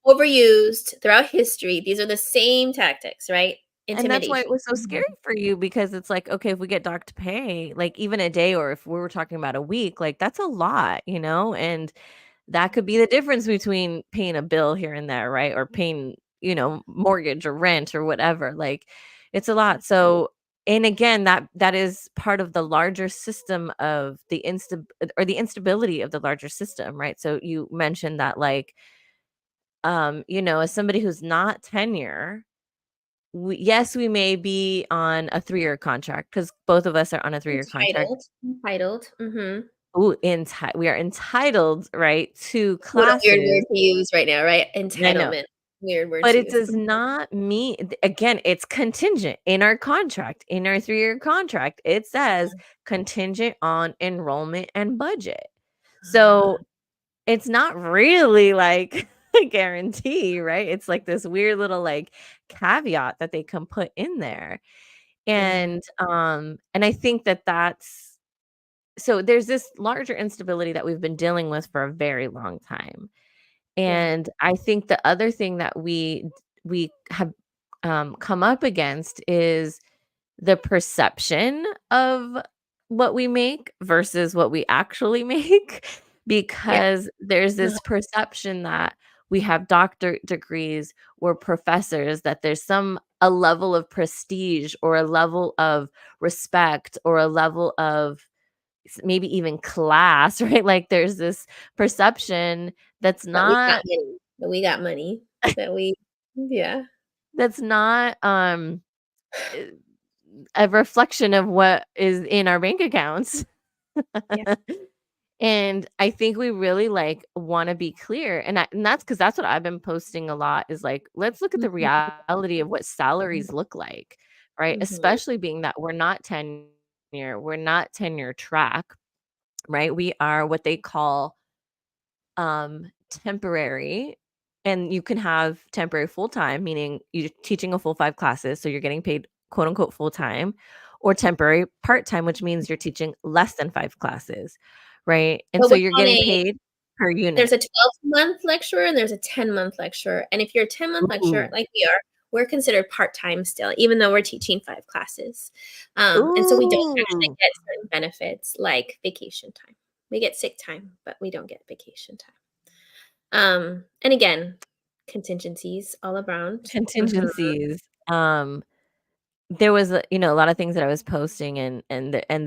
overused throughout history. These are the same tactics, right? And that's why it Intimidation. was so Mhm. scary for you because it's like, okay, if we get docked pay, like even a day or if we were talking about a week, like that's a lot, and that could be the difference between paying a bill here and there, right? Or paying, mortgage or rent or whatever. Like it's a lot. So and again, that is part of the larger system of the instability of the larger system, right? So you mentioned that like as somebody who's not tenure, yes, we may be on a 3-year contract because both of us are on a 3-year contract. Entitled. Mhm. Ooh, we are entitled, right, to What a weird word classes. to use right now, right? I know, Entitlement. Weird word but to it use. does not mean again, it's contingent in our contract, in our 3-year contract. It says contingent on enrollment and budget. Uh, So, it's not really like a guarantee, right? It's like this weird little, like, caveat that they can put in there. yeah, And I think that that's so there's this larger instability that we've been dealing with for a very long time. yeah, And I think the other thing that we have come up against is the perception of what we make versus what we actually make yeah. because there's Uh-huh. this perception that we have doctor degrees or professors that there's some a level of prestige or a level of respect or a level of maybe even class, right? Like there's this perception that's But we got not money. But we got money. That we Yeah. that's not eh, a reflection of what is in our bank accounts. Yeah. And I think we really, like, wanna be clear, and that's because that's what I've been posting a lot is, like, let's look at the Mhm, reality of what salaries look like, right? mhm. Especially being that we're not tenure track, right? We are what they call temporary, and you can have temporary full-time, meaning you're teaching a full 5 classes, so you're getting paid quote unquote full-time, or temporary part-time, which means you're teaching less than 5 classes, right? And But so we're you're on getting a paid per unit. there's a 12-month lecturer and there's a 10-month lecturer, and if you're a 10-month lecturer Ooh. like we are, we're considered part-time still, even though we're teaching 5 classes. And so we don't actually Ooh. get certain benefits like vacation time. We get sick time, but we don't get vacation time. And again, contingencies all around. Mhm. Contingencies. There was a lot of things that I was posting and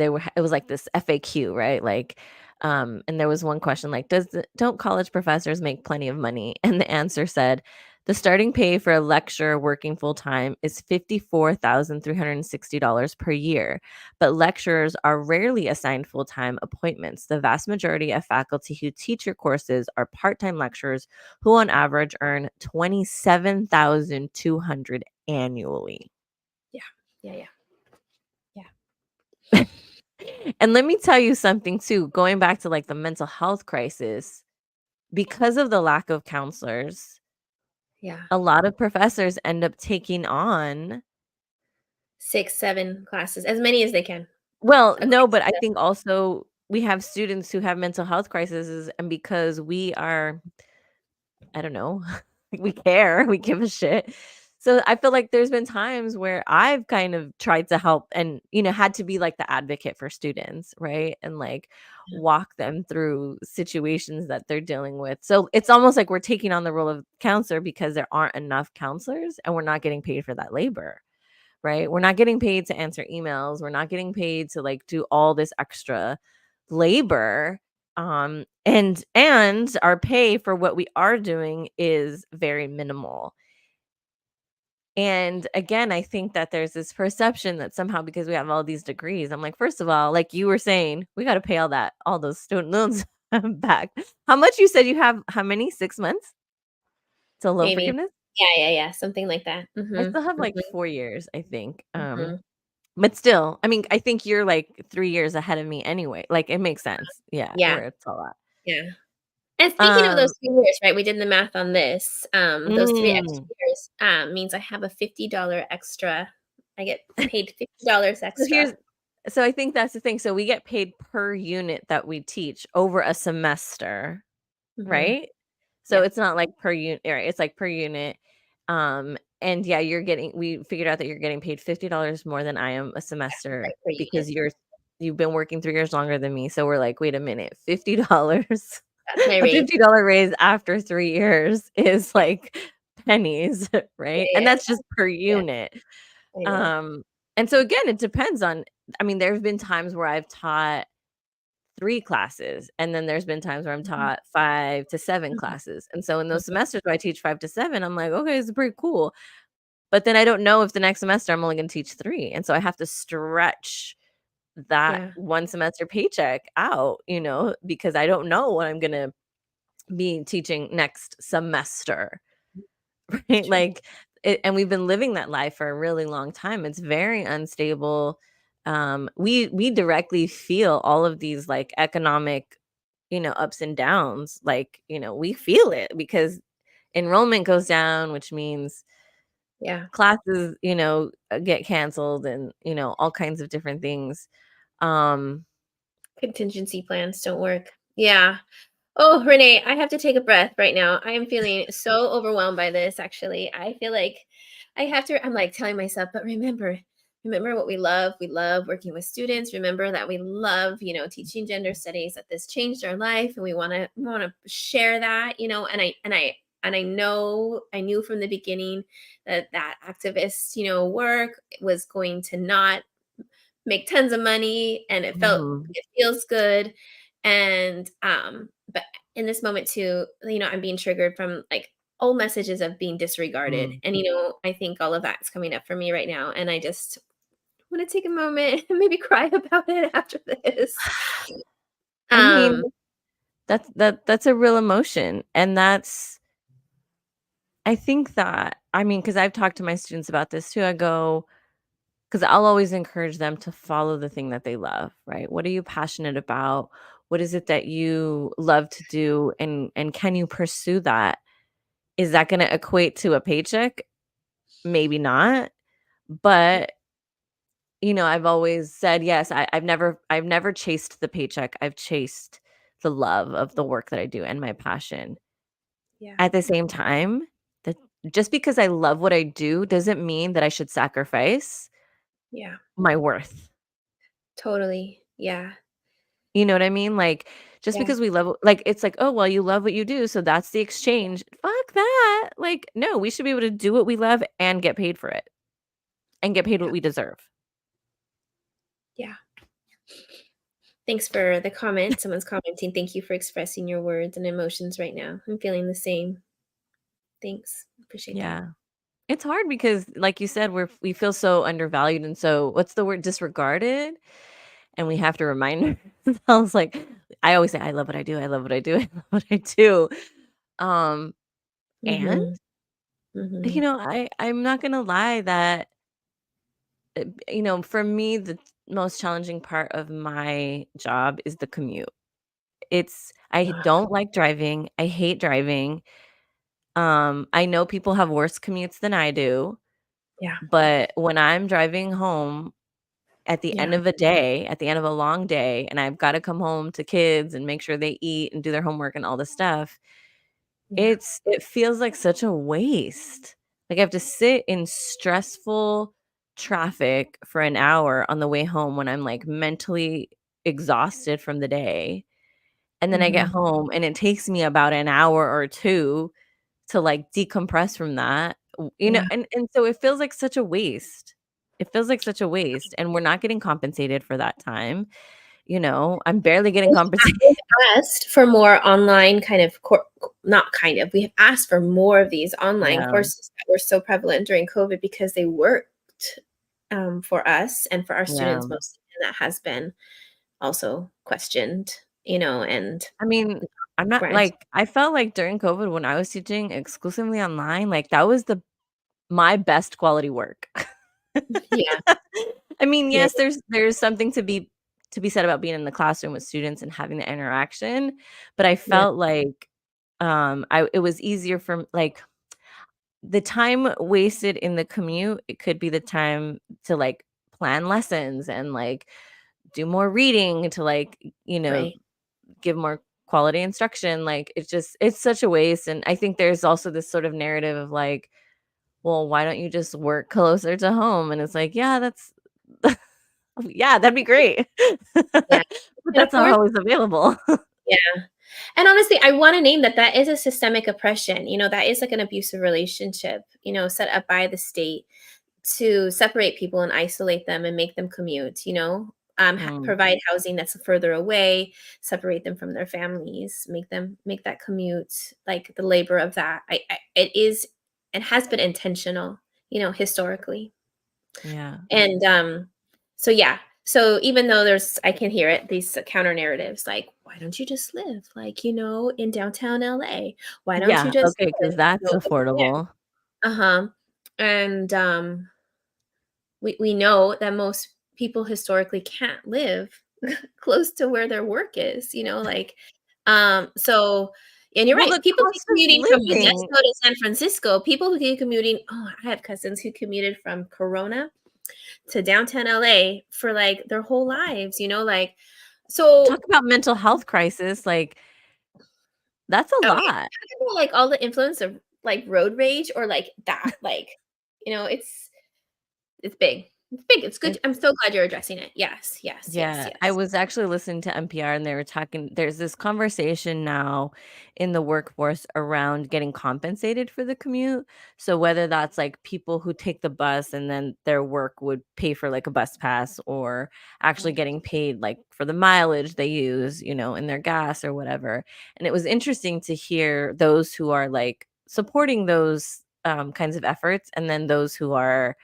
they were it was like this FAQ, right? Like and there was one question like don't college professors make plenty of money? And the answer said the starting pay for a lecturer working full time is $54,360 per year, but lecturers are rarely assigned full time appointments. The vast majority of faculty who teach your courses are part time lecturers who, on average, earn 27,200 annually. Yeah. Yeah, yeah, yeah, And let me tell you something too, going back to like the mental health crisis, because of the lack of counselors, yeah. a lot of professors end up taking on 6, 7 classes, as many as they can well, no, across but I the think also we have students who have mental health crises and because we are, I don't know, we care, we give a shit. So I feel like there's been times where I've kind of tried to help and, had to be like the advocate for students, right? And like Yeah. walk them through situations that they're dealing with. So it's almost like we're taking on the role of counselor because there aren't enough counselors and we're not getting paid for that labor, right? We're not getting paid to answer emails. We're not getting paid to like do all this extra labor. And our pay for what we are doing is very minimal. And again, I think that there's this perception that somehow because we have all these degrees, I'm like, first of all, like you were saying, we got to pay all those student loans back. How much you said you have? How many? 6 months till loan Maybe. forgiveness? Yeah, something like that. I Mhm, still have like mhm, 4 years, I think. mhm. But still, I mean, I think you're like 3 years ahead of me anyway. Like it makes sense. Yeah, Yeah, where it's a lot. yeah. And speaking of those Um, 3 years, right, we did the math on this, those 3 extra mm. years, means I have a $50 extra. I get paid $50 So here's extra. so I think that's the thing. So we get paid per unit that we teach over a semester, Mhm. right? So Yeah, it's not like per unit, right? It's like per unit. And yeah, we figured out that you're getting paid $50 more than I am a semester right, per unit. because you've been working 3 years longer than me. So we're like, wait a minute, $50, That's my a raise. $50 raise after 3 years is Yeah, like pennies, right? And yeah, that's just per yeah, unit. I know. Um, and so again, it depends on, I mean, there have been times where I've taught 3 classes, and then there's been times where I'm Mhm, taught 5 to 7 mhm, classes, and so in those mhm. semesters where I teach 5 to 7, I'm like, "Okay, this is pretty cool," but then I don't know if the next semester I'm only gonna teach 3, and so I have to stretch that Yeah, 1 semester paycheck out, because I don't know what I'm gonna be teaching next semester. it's Right? true. Like, and we've been living that life for a really long time. It's very unstable. We directly feel all of these like economic, ups and downs. Like, we feel it because enrollment goes down, which means Yeah, classes, get canceled and, all kinds of different things. Um, contingency plans don't work. Yeah. Oh, Renee, I have to take a breath right now. I am feeling so overwhelmed by this, actually. I feel like I'm like telling myself, but remember what we love. We love working with students. Remember that we love, teaching gender studies, that this changed our life and we want to share that, and I knew from the beginning that that activist, work was going to not make tons of money, and mhm, it feels good. And but in this moment too, I'm being triggered from like old messages of being disregarded. mm. And I think all of that's coming up for me right now. And I just want to take a moment and maybe cry about it after this. I mean, Um that's a real emotion, and that's I think that I mean, because I've talked to my students about this too. I go, because I'll always encourage them to follow the thing that they love, right? What are you passionate about? What is it that you love to do? And can you pursue that? Is that going to equate to a paycheck? Maybe not. yeah, But I've always said yes. I've never chased the paycheck. I've chased the love of the work that I do and my passion. yeah, At the same time, that just because I love what I do doesn't mean that I should sacrifice yeah, my worth. totally. Yeah, You know what I mean? Like, just yeah, because we love like, it's like, "Oh, well, you love what you do, so that's the exchange." Fuck that. Like, no, we should be able to do what we love and get paid for it, and get paid yeah, what we deserve. yeah. Thanks for the comment. Someone's commenting. Thank you for expressing your words and emotions right now. I'm feeling the same. Thanks. Appreciate that. Yeah. It's hard because, like you said, we feel so undervalued and so what's the word? Disregarded, and we have to remind ourselves, like, I always say, "I love what I do, I love what I do, I love what I do." Um, and, Mhm. Mhm. I'm not gonna lie that, for me, the most challenging part of my job is the commute. I Ugh, don't like driving, I hate driving. I know people have worse commutes than I do, yeah, but when I'm driving home at the yeah, end of a day, at the end of a long day, and I've gotta come home to kids and make sure they eat and do their homework and all this stuff, yeah, it feels like such a waste. Like, I have to sit in stressful traffic for an hour on the way home when I'm, like, mentally exhausted from the day, and then I get Mhm. home, and it takes me about an hour or 2 to, like, decompress from that, Yeah. and so it feels like such a waste. It feels like such a waste, and we're not getting compensated for that time, I'm barely getting compensated. We've asked for more online kind of not kind of, we have asked for more of these online Yeah, courses that were so prevalent during COVID because they worked, for us and for our yeah. students mostly, and that has been also questioned, and I mean, I'm not granted. like I felt like during COVID when I was teaching exclusively online, like, that was the my best quality work. Yeah, I mean, yeah, yes, there's something to be said about being in the classroom with students and having the interaction, but I yeah, felt like, I it was easier for like, the time wasted in the commute, it could be the time to, like, plan lessons and, like, do more reading to, like, right. give more quality instruction, like, it's such a waste, and I think there's also this sort of narrative of, like, "Well, why don't you just work closer to home?" And it's like, "Yeah, that's yeah, that'd be great." Yeah, But and that's of not course always available. yeah, and honestly, I wanna name that that is a systemic oppression, that is like an abusive relationship, set up by the state to separate people and isolate them and make them commute, Mm, provide housing that's further away, separate them from their families, make that commute like the labor of that. It has been intentional, historically. yeah. And so yeah. So even though I can hear it, these counter narratives like, why don't you just live like, in downtown LA? Why don't you Yeah, just okay, live, because that's over there? affordable. Uh-huh. And we know that most people historically can't live close to where their work is, like, so and you're Well, right, the people keep cost of commuting from living. Modesto to San Francisco, people who keep commuting I have cousins who commuted from Corona to downtown LA for, like, their whole lives, like Talk so about mental health crisis, like, that's a oh, yeah, lot. talk about, like, all the influence of, like, road rage or, like, that, like, it's big. It's big, it's good, I'm It's so glad you're addressing it. Yes, yes, yes, Yeah, I yes. was actually listening to NPR and they were talking there's this conversation now in the workforce around getting compensated for the commute. So whether that's like people who take the bus and then their work would pay for like a bus pass or actually getting paid like for the mileage they use, in their gas or whatever. And it was interesting to hear those who are like supporting those kinds of efforts and then those who are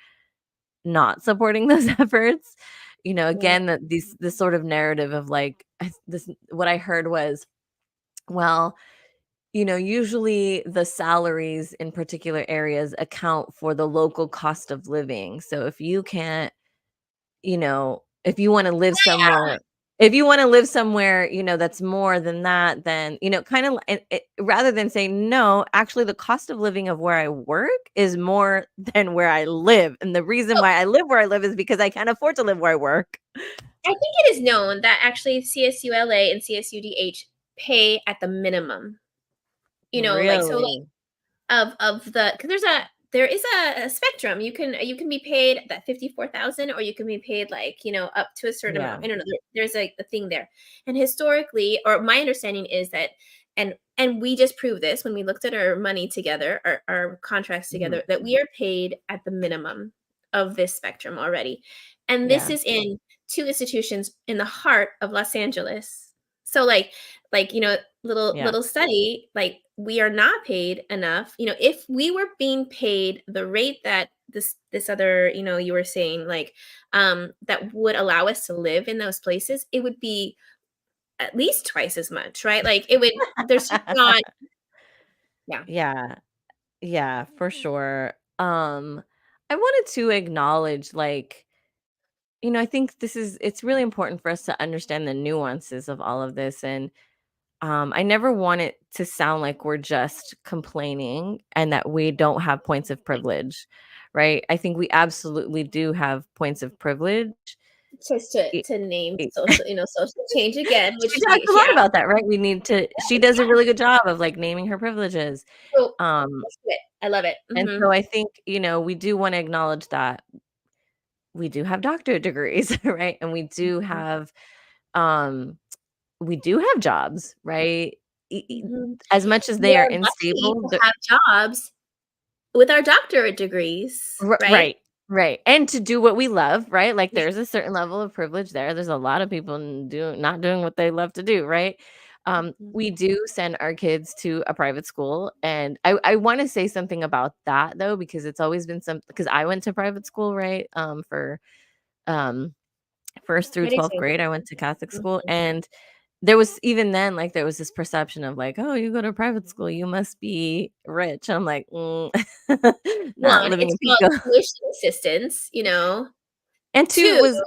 not supporting those efforts. Right. Again, that this sort of narrative of like this what I heard was, well, usually the salaries in particular areas account for the local cost of living. So if you wanna live Yeah. somewhere, that's more than that, then, kinda rather than saying, "No, actually, the cost of living of where I work is more than where I live, and the reason Well, why I live where I live is because I can't afford to live where I work." I think it is known that actually CSULA and CSUDH pay at the minimum, like, so, like, Really? of because there is a spectrum. You can be paid that 54,000 or you can be paid, like, up to a certain Yeah. amount. I don't know, there's, like, the thing there. And historically, or my understanding is that and we just proved this when we looked at our money together, our contracts Mhm. together, that we are paid at the minimum of this spectrum already. And this Yeah. is in 2 institutions in the heart of Los Angeles. So, Yeah. little study, like, we are not paid enough. If we were being paid the rate that this other, you were saying, like, that would allow us to live in those places, it would be at least twice as much, right? Like, it would there's just not yeah. Yeah. Yeah, for sure. I wanted to acknowledge, like, I think it's really important for us to understand the nuances of all of this. And I never want it to sound like we're just complaining and that we don't have points of privilege, right? I think we absolutely do have points of privilege. just E to name e social, social change again, which She talks a lot yeah, about that, right? We need to she does a yeah. really good job of, like, naming her privileges. So Um, let's do it. I love it. and so I think, we do wanna acknowledge that we do have doctorate degrees, right? And Mhm. um, we do have jobs, right? Mhm. As much as they are We're lucky unstable, to have jobs with our doctorate degrees, right? Right, right, and to do what we love, right? Like, there's a certain level of privilege there. There's a lot of people not doing what they love to do, right? Mhm. We do send our kids to a private school, and I wanna say something about that, though, because it's always been because I went to private school, right? Um, 1st through I do 12th too. grade, I went to Catholic school, Mhm. and there was even then, like, there was this perception of, like, "Oh, you go to private school, you must be rich." I'm like, not 1, living it's in called Pico." tuition assistance, And 2, 2, it it's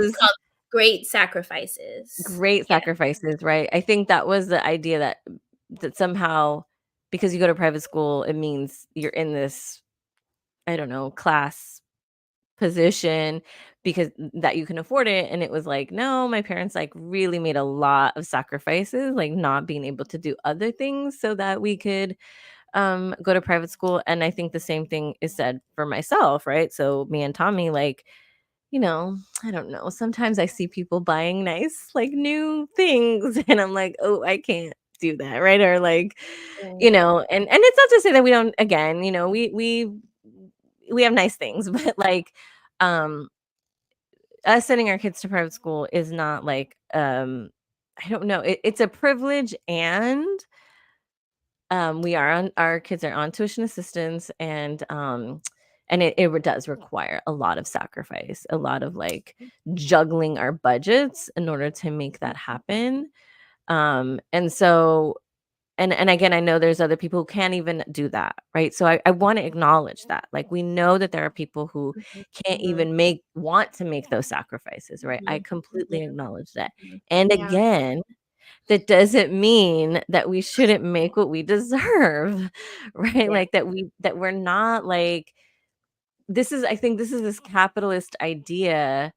was called great sacrifices. great Yeah. sacrifices, right? I think that was the idea that somehow because you go to private school, it means you're in this, I don't know, class position because that you can afford it, and it was like, no, my parents, like, really made a lot of sacrifices, like, not being able to do other things so that we could, go to private school, and I think the same thing is said for myself, right? So, me and Tommy, like, I don't know. Sometimes I see people buying nice, like, new things, and I'm like, "Oh, I can't do that," right? Or like, Yeah. and it's not to say that we don't again, we have nice things, but, like, um, us sending our kids to private school is not like, I don't know, it's a privilege and we are on our kids are on tuition assistance and it does require a lot of sacrifice, a lot of like juggling our budgets in order to make that happen. And so and again, I know there's other people who can't even do that, right? So I want to acknowledge that. Like we know that there are people who Mhm. can't Mhm. even want to make those sacrifices, right? I Mhm. completely Mhm. acknowledge that. Mhm. And Yeah. again, that doesn't mean that we shouldn't make what we deserve, right? Yeah. Like that we're not like I think this is this capitalist idea.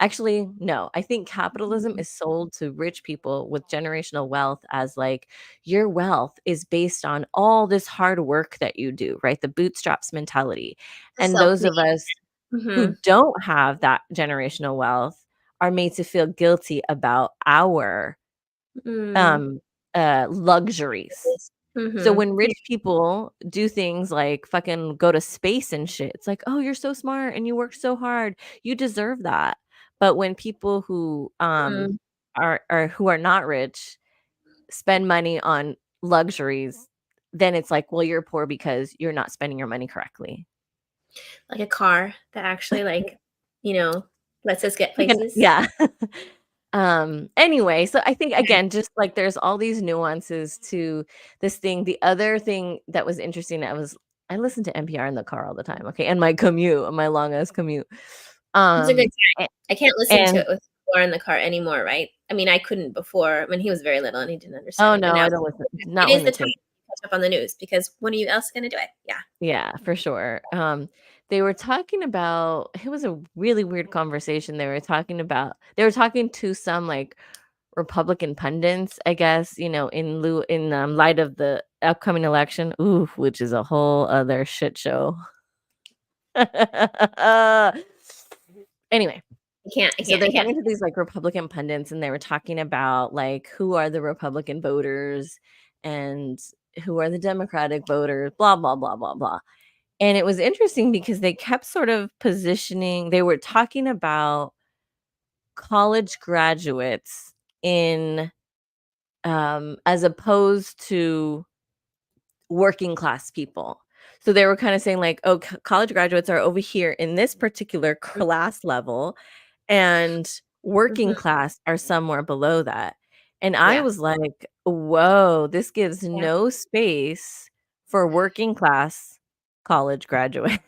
Actually, no, I think capitalism Mhm. is sold to rich people with generational wealth as like your wealth is based on all this hard work that you do, right? The bootstraps mentality. The And those self-made. of us who Mhm. don't have that generational wealth are made to feel guilty about our Mm. um, luxuries. So Mhm. when Yeah. rich people do things like fucking go to space and shit, it's like, "Oh, you're so smart and you work so hard. You deserve that." But when people who, Mm. are who are not rich spend money on luxuries, then it's like, "Well, you're poor because you're not spending your money correctly." Like a car that actually, like, you know, lets us get Like an places. yeah. Anyway, so I think Okay. again, just like there's all these nuances to this thing. The other thing that was interesting, I listen to NPR in the car all the time, okay, and my commute, on my long ass commute. It's a good time. A I can't listen to and it with Laura in the car anymore, right? I mean, I couldn't before when he was very little and he didn't understand oh, it, but no, now I don't listen, it not is when the the time kids. to catch up on the news because when are you else gonna do it? Yeah. Yeah, for sure. They were talking about it was a really weird conversation. They were talking to some, like, Republican pundits, I guess, in light of the upcoming election, ooh, which is a whole other shit show. Anyway, so I they're can't. talking to these, like, Republican pundits, and they were talking about, like, who are the Republican voters and who are the Democratic voters, blah, blah, blah, blah, blah. And it was interesting because they kept sort of they were talking about college graduates in, as opposed to working class people. So they were kinda saying like, "Oh, college graduates are over here in this particular class level, and working Mhm. class are somewhere below that." And I Yeah. was like, "Whoa, this gives Yeah. no space for working class college graduates."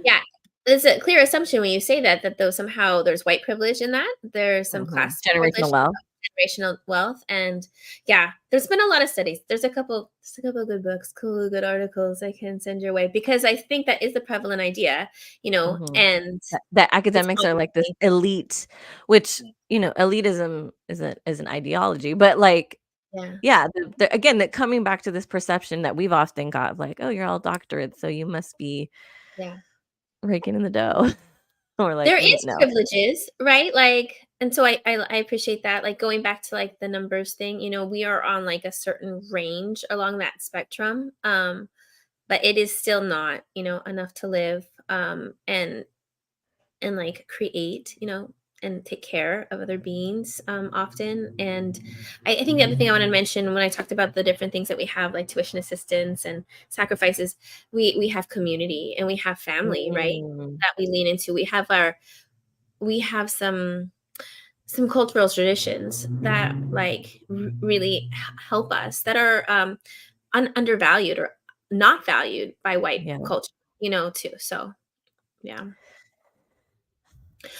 Yeah. It's a clear assumption when you say that, that though somehow there's white privilege in that. There's some Mhm. class Generational privilege wealth. generational wealth, and yeah, there's been a lot of studies. There's a couple of good books, cool, good articles I can send your way because I think that is the prevalent idea, Mhm. and That it's academics are like this commonly elite, which, elitism is an ideology, but, like, yeah, yeah, again, that coming back to this perception that we've often got of like, "Oh, you're all doctorates, so you must be yeah. raking in the dough." Or like, There is no. privileges, right? Like, and so I appreciate that. Like going back to like the numbers thing, we are on like a certain range along that spectrum. But it is still not, enough to live and like create, and take care of other beings often. And I think the other thing I want to mention when I talked about the different things that we have, like tuition assistance and sacrifices, we have community and we have family, right? Mm, That we lean into. We have some cultural traditions that like really help us that are undervalued or not valued by white yeah. culture, too. So yeah.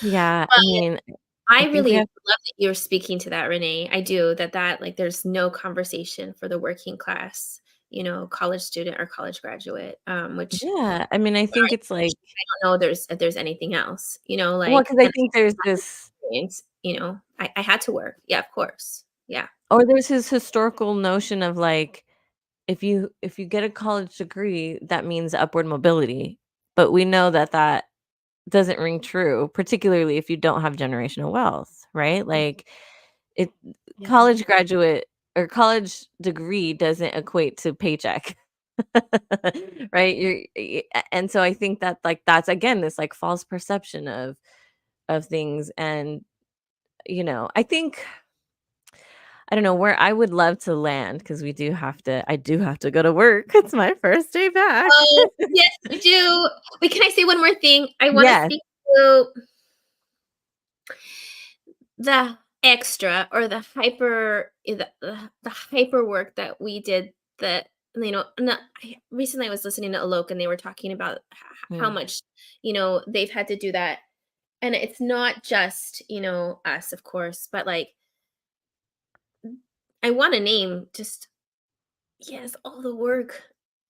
Yeah, I But mean, I I think we really have love that you're speaking to that, Renee. I do that like there's no conversation for the working class, college student or college graduate, which yeah, I mean, I think it's I like don't know if there's anything else, well, like, because I and think there's this experience, I had to work. Yeah, of course. Yeah. or there's this historical notion of, like, if you get a college degree, that means upward mobility, but we know that that doesn't ring true, particularly if you don't have generational wealth, right? Mhm. Like, it Yeah. college graduate or college degree doesn't equate to paycheck. Right? And so I think that, like, that's again, this, like, false perception of things and, I think I don't know where I would love to land because I do have to go to work. It's my first day back. Oh, yes, you do. Wait, can I say one more thing? I wanna Yes. speak to the extra or the hyper work that we did that, not recently I was listening to Alok, and they were talking about how Mm, much, they've had to do that, and it's not just, us, of course, but, like, I wanna name just yes, all the work,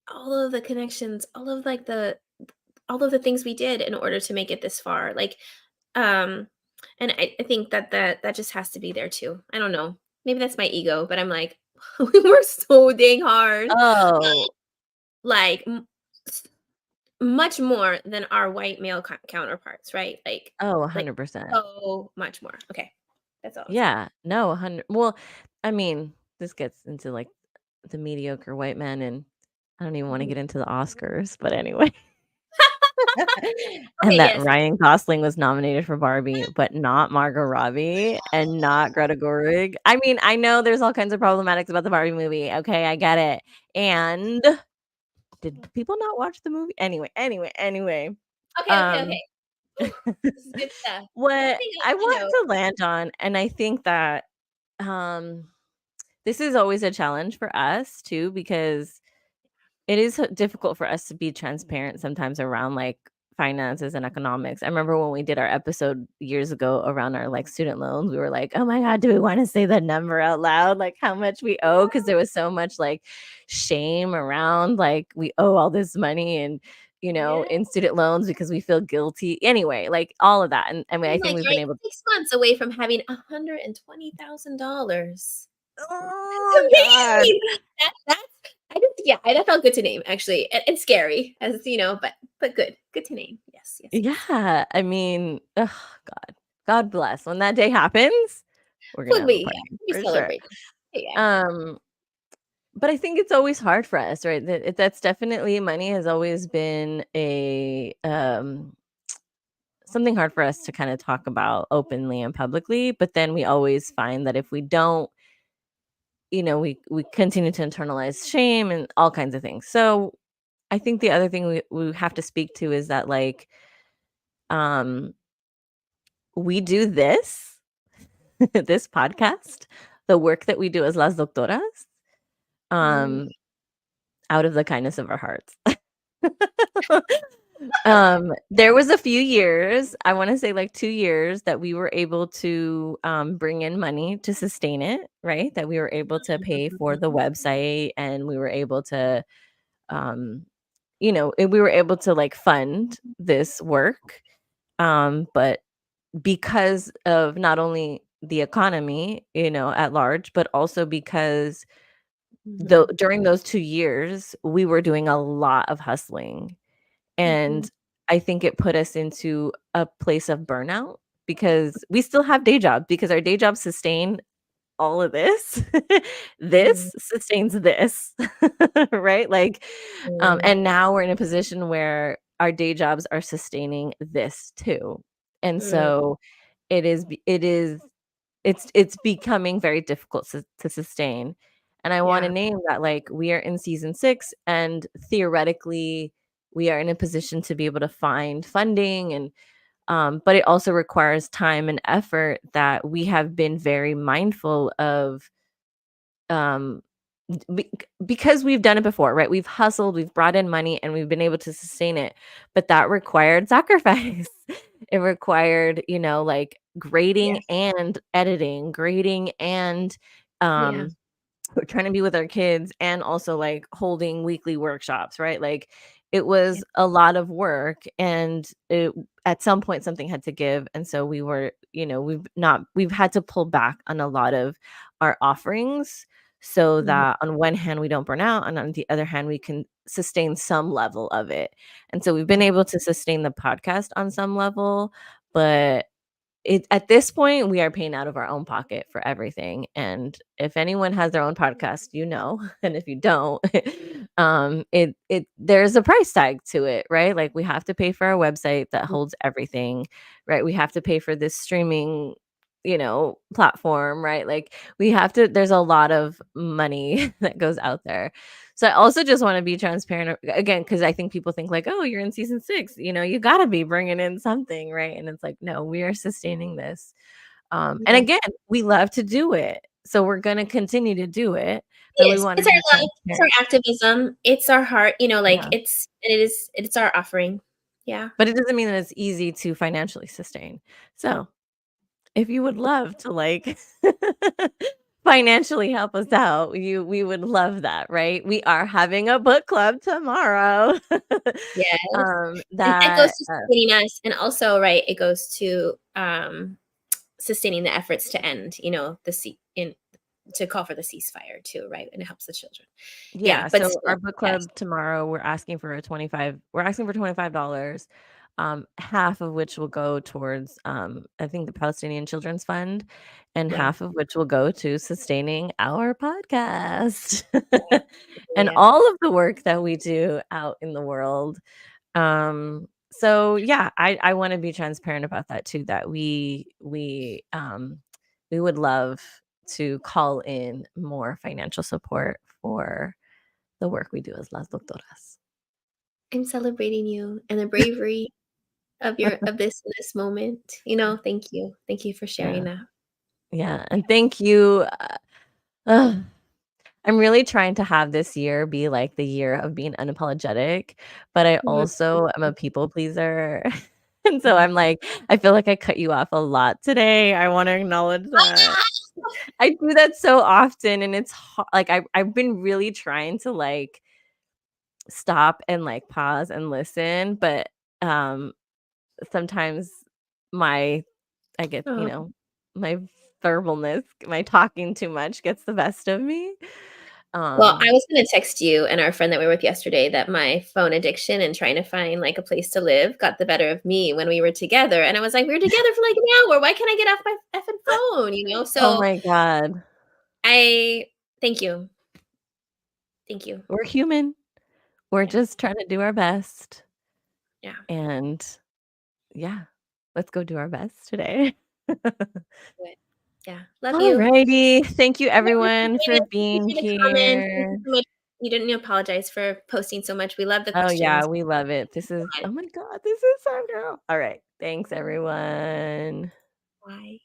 all of the connections, all of the things we did in order to make it this far, like, um, and I think that just has to be there too. I don't know. Maybe that's my ego, but I'm like, we work so dang hard, oh, like, s much more than our white male counterparts, right? oh, Like, 100%. so much more. Okay. That's all I'll say. Yeah, no, 100 well, I mean, this gets into, like, the mediocre white men, and I don't even wanna Mhm. get into the Oscars, but anyway. And Okay, that yes. Ryan Gosling was nominated for Barbie, but not Margot Robbie and not Greta Gerwig. I mean, I know there's all kinds of problematics about the Barbie movie, okay, I get it. And did people not watch the movie? Anyway, Okay, okay, um, okay. Ooh, this is good stuff. what Ending I on a want note. to land on, and I think that, um, this is always a challenge for us too because it is difficult for us to be transparent sometimes around, like, finances and economics. I remember when we did our episode years ago around our, like, student loans, we were like, "Oh my god, do we wanna say the number out loud, like, how much we owe?" Because there was so much, like, shame around, like, we owe all this money and, Yeah. in student loans because we feel guilty. Anyway, like, all of that, and I mean, I I'm think like, we've you're been like able. 6 months away from having $120,000. Oh god. Amazing! That's that felt good to name, actually, and scary as, but good to name. Yes, yes, yes. Yeah, I mean, ugh, God. God bless. When that day happens, we're gonna have a party We'll be for sure. celebrating. Yeah. Um, but I think it's always hard for us, right? That's definitely money has always been something hard for us to kind of talk about openly and publicly. But then we always find that if we don't, we continue to internalize shame and all kinds of things. So I think the other thing we have to speak to is that like um we do this this podcast, the work that we do as las doctoras, Mm. um, out of the kindness of our hearts. There was a few years, I wanna say, like, 2 years that we were able to, bring in money to sustain it, right? That we were able to pay for the website, and we were able to, um, we were able to, like, fund this work, but because of not only the economy, at large, but also because Mhm, during those 2 years, we were doing a lot of hustling. mhm, And I think it put us into a place of burnout because we still have day jobs because our day jobs sustain all of this. mhm, This sustains this, right? Like, mhm, and now we're in a position where our day jobs are sustaining this too. And mm, so it's becoming very difficult to sustain. And I wanna yeah, name that, like, we are in season 6, and theoretically, we are in a position to be able to find funding but it also requires time and effort that we have been very mindful of, um, because we've done it before, right? We've hustled, we've brought in money, and we've been able to sustain it, but that required sacrifice. It required, like, grading yes, and editing, grading and, yeah, um we're trying to be with our kids and also, like, holding weekly workshops, right? Like, it yeah, was a lot of work, and at some point, something had to give, and so we've had to pull back on a lot of our offerings so mhm, that on one hand, we don't burn out, and on the other hand, we can sustain some level of it. And so we've been mm, able to sustain the podcast on some level, but at this point, we are paying out of our own pocket for everything, and if anyone has their own podcast, and if you don't, there's a price tag to it, right? Like, we have to pay for our website that holds everything, right? We have to pay for this streaming, platform, right? Like, we have to there's a lot of money that goes out there. So I also just wanna be transparent again, because I think people think like, "Oh, you're in season 6, you gotta be bringing in something," right? And it's like, "No, we are sustaining this." And yes. again, we love to do it, so we're gonna continue to do it, but we Yes, wanna it's our be love, it's our transparent. activism, it's our heart, like, Yeah. it's our offering. Yeah. But it doesn't mean that it's easy to financially sustain. So, if you would love to, like, financially help us out, we would love that, right? We are having a book club tomorrow. Yes, and that goes That to sustaining us, and also, right, it goes to, sustaining the efforts to end, the sea in to call for the ceasefire too, right, and it helps the children. Yeah, Yeah, but so still, our book yes, club tomorrow, we're asking for $25, half of which will go towards, I think the Palestinian Children's Fund, and yeah, half of which will go to sustaining our podcast yeah, and yeah. all of the work that we do out in the world. So yeah, I wanna be transparent about that too, that we would love to call in more financial support for the work we do as las doctoras. I'm celebrating you and the bravery of this moment, thank you. Thank you for sharing Yeah, that. yeah, and thank you. Ugh, I'm really trying to have this year be, like, the year of being unapologetic, but I Mhm, also am a people pleaser, and so mhm. I'm like, I feel like I cut you off a lot today. I wanna acknowledge that. I do that so often, and like, I've been really trying to, like, stop and, like, pause and listen, but, um, sometimes my I get, Oh, my verbalness, my talking too much gets the best of me. well, Um, I was gonna text you and our friend that we were with yesterday that my phone addiction and trying to find, like, a place to live got the better of me when we were together, and I was like, "We were together for, like, an hour, why can't I get off my effing phone?" oh So, my god. I thank you. Thank you. We're human. We're Yeah, just trying to do our best, yeah, and yeah, let's go do our best today. good. Yeah, love you. Alrighty. Thank you Thank you for everyone joining for us. being Appreciate the comments. Thank here. you so much. You didn't apologize for posting so much. We love the Oh yeah, questions. we love it. Oh my god, this is so cool. All right. Thanks everyone. Bye.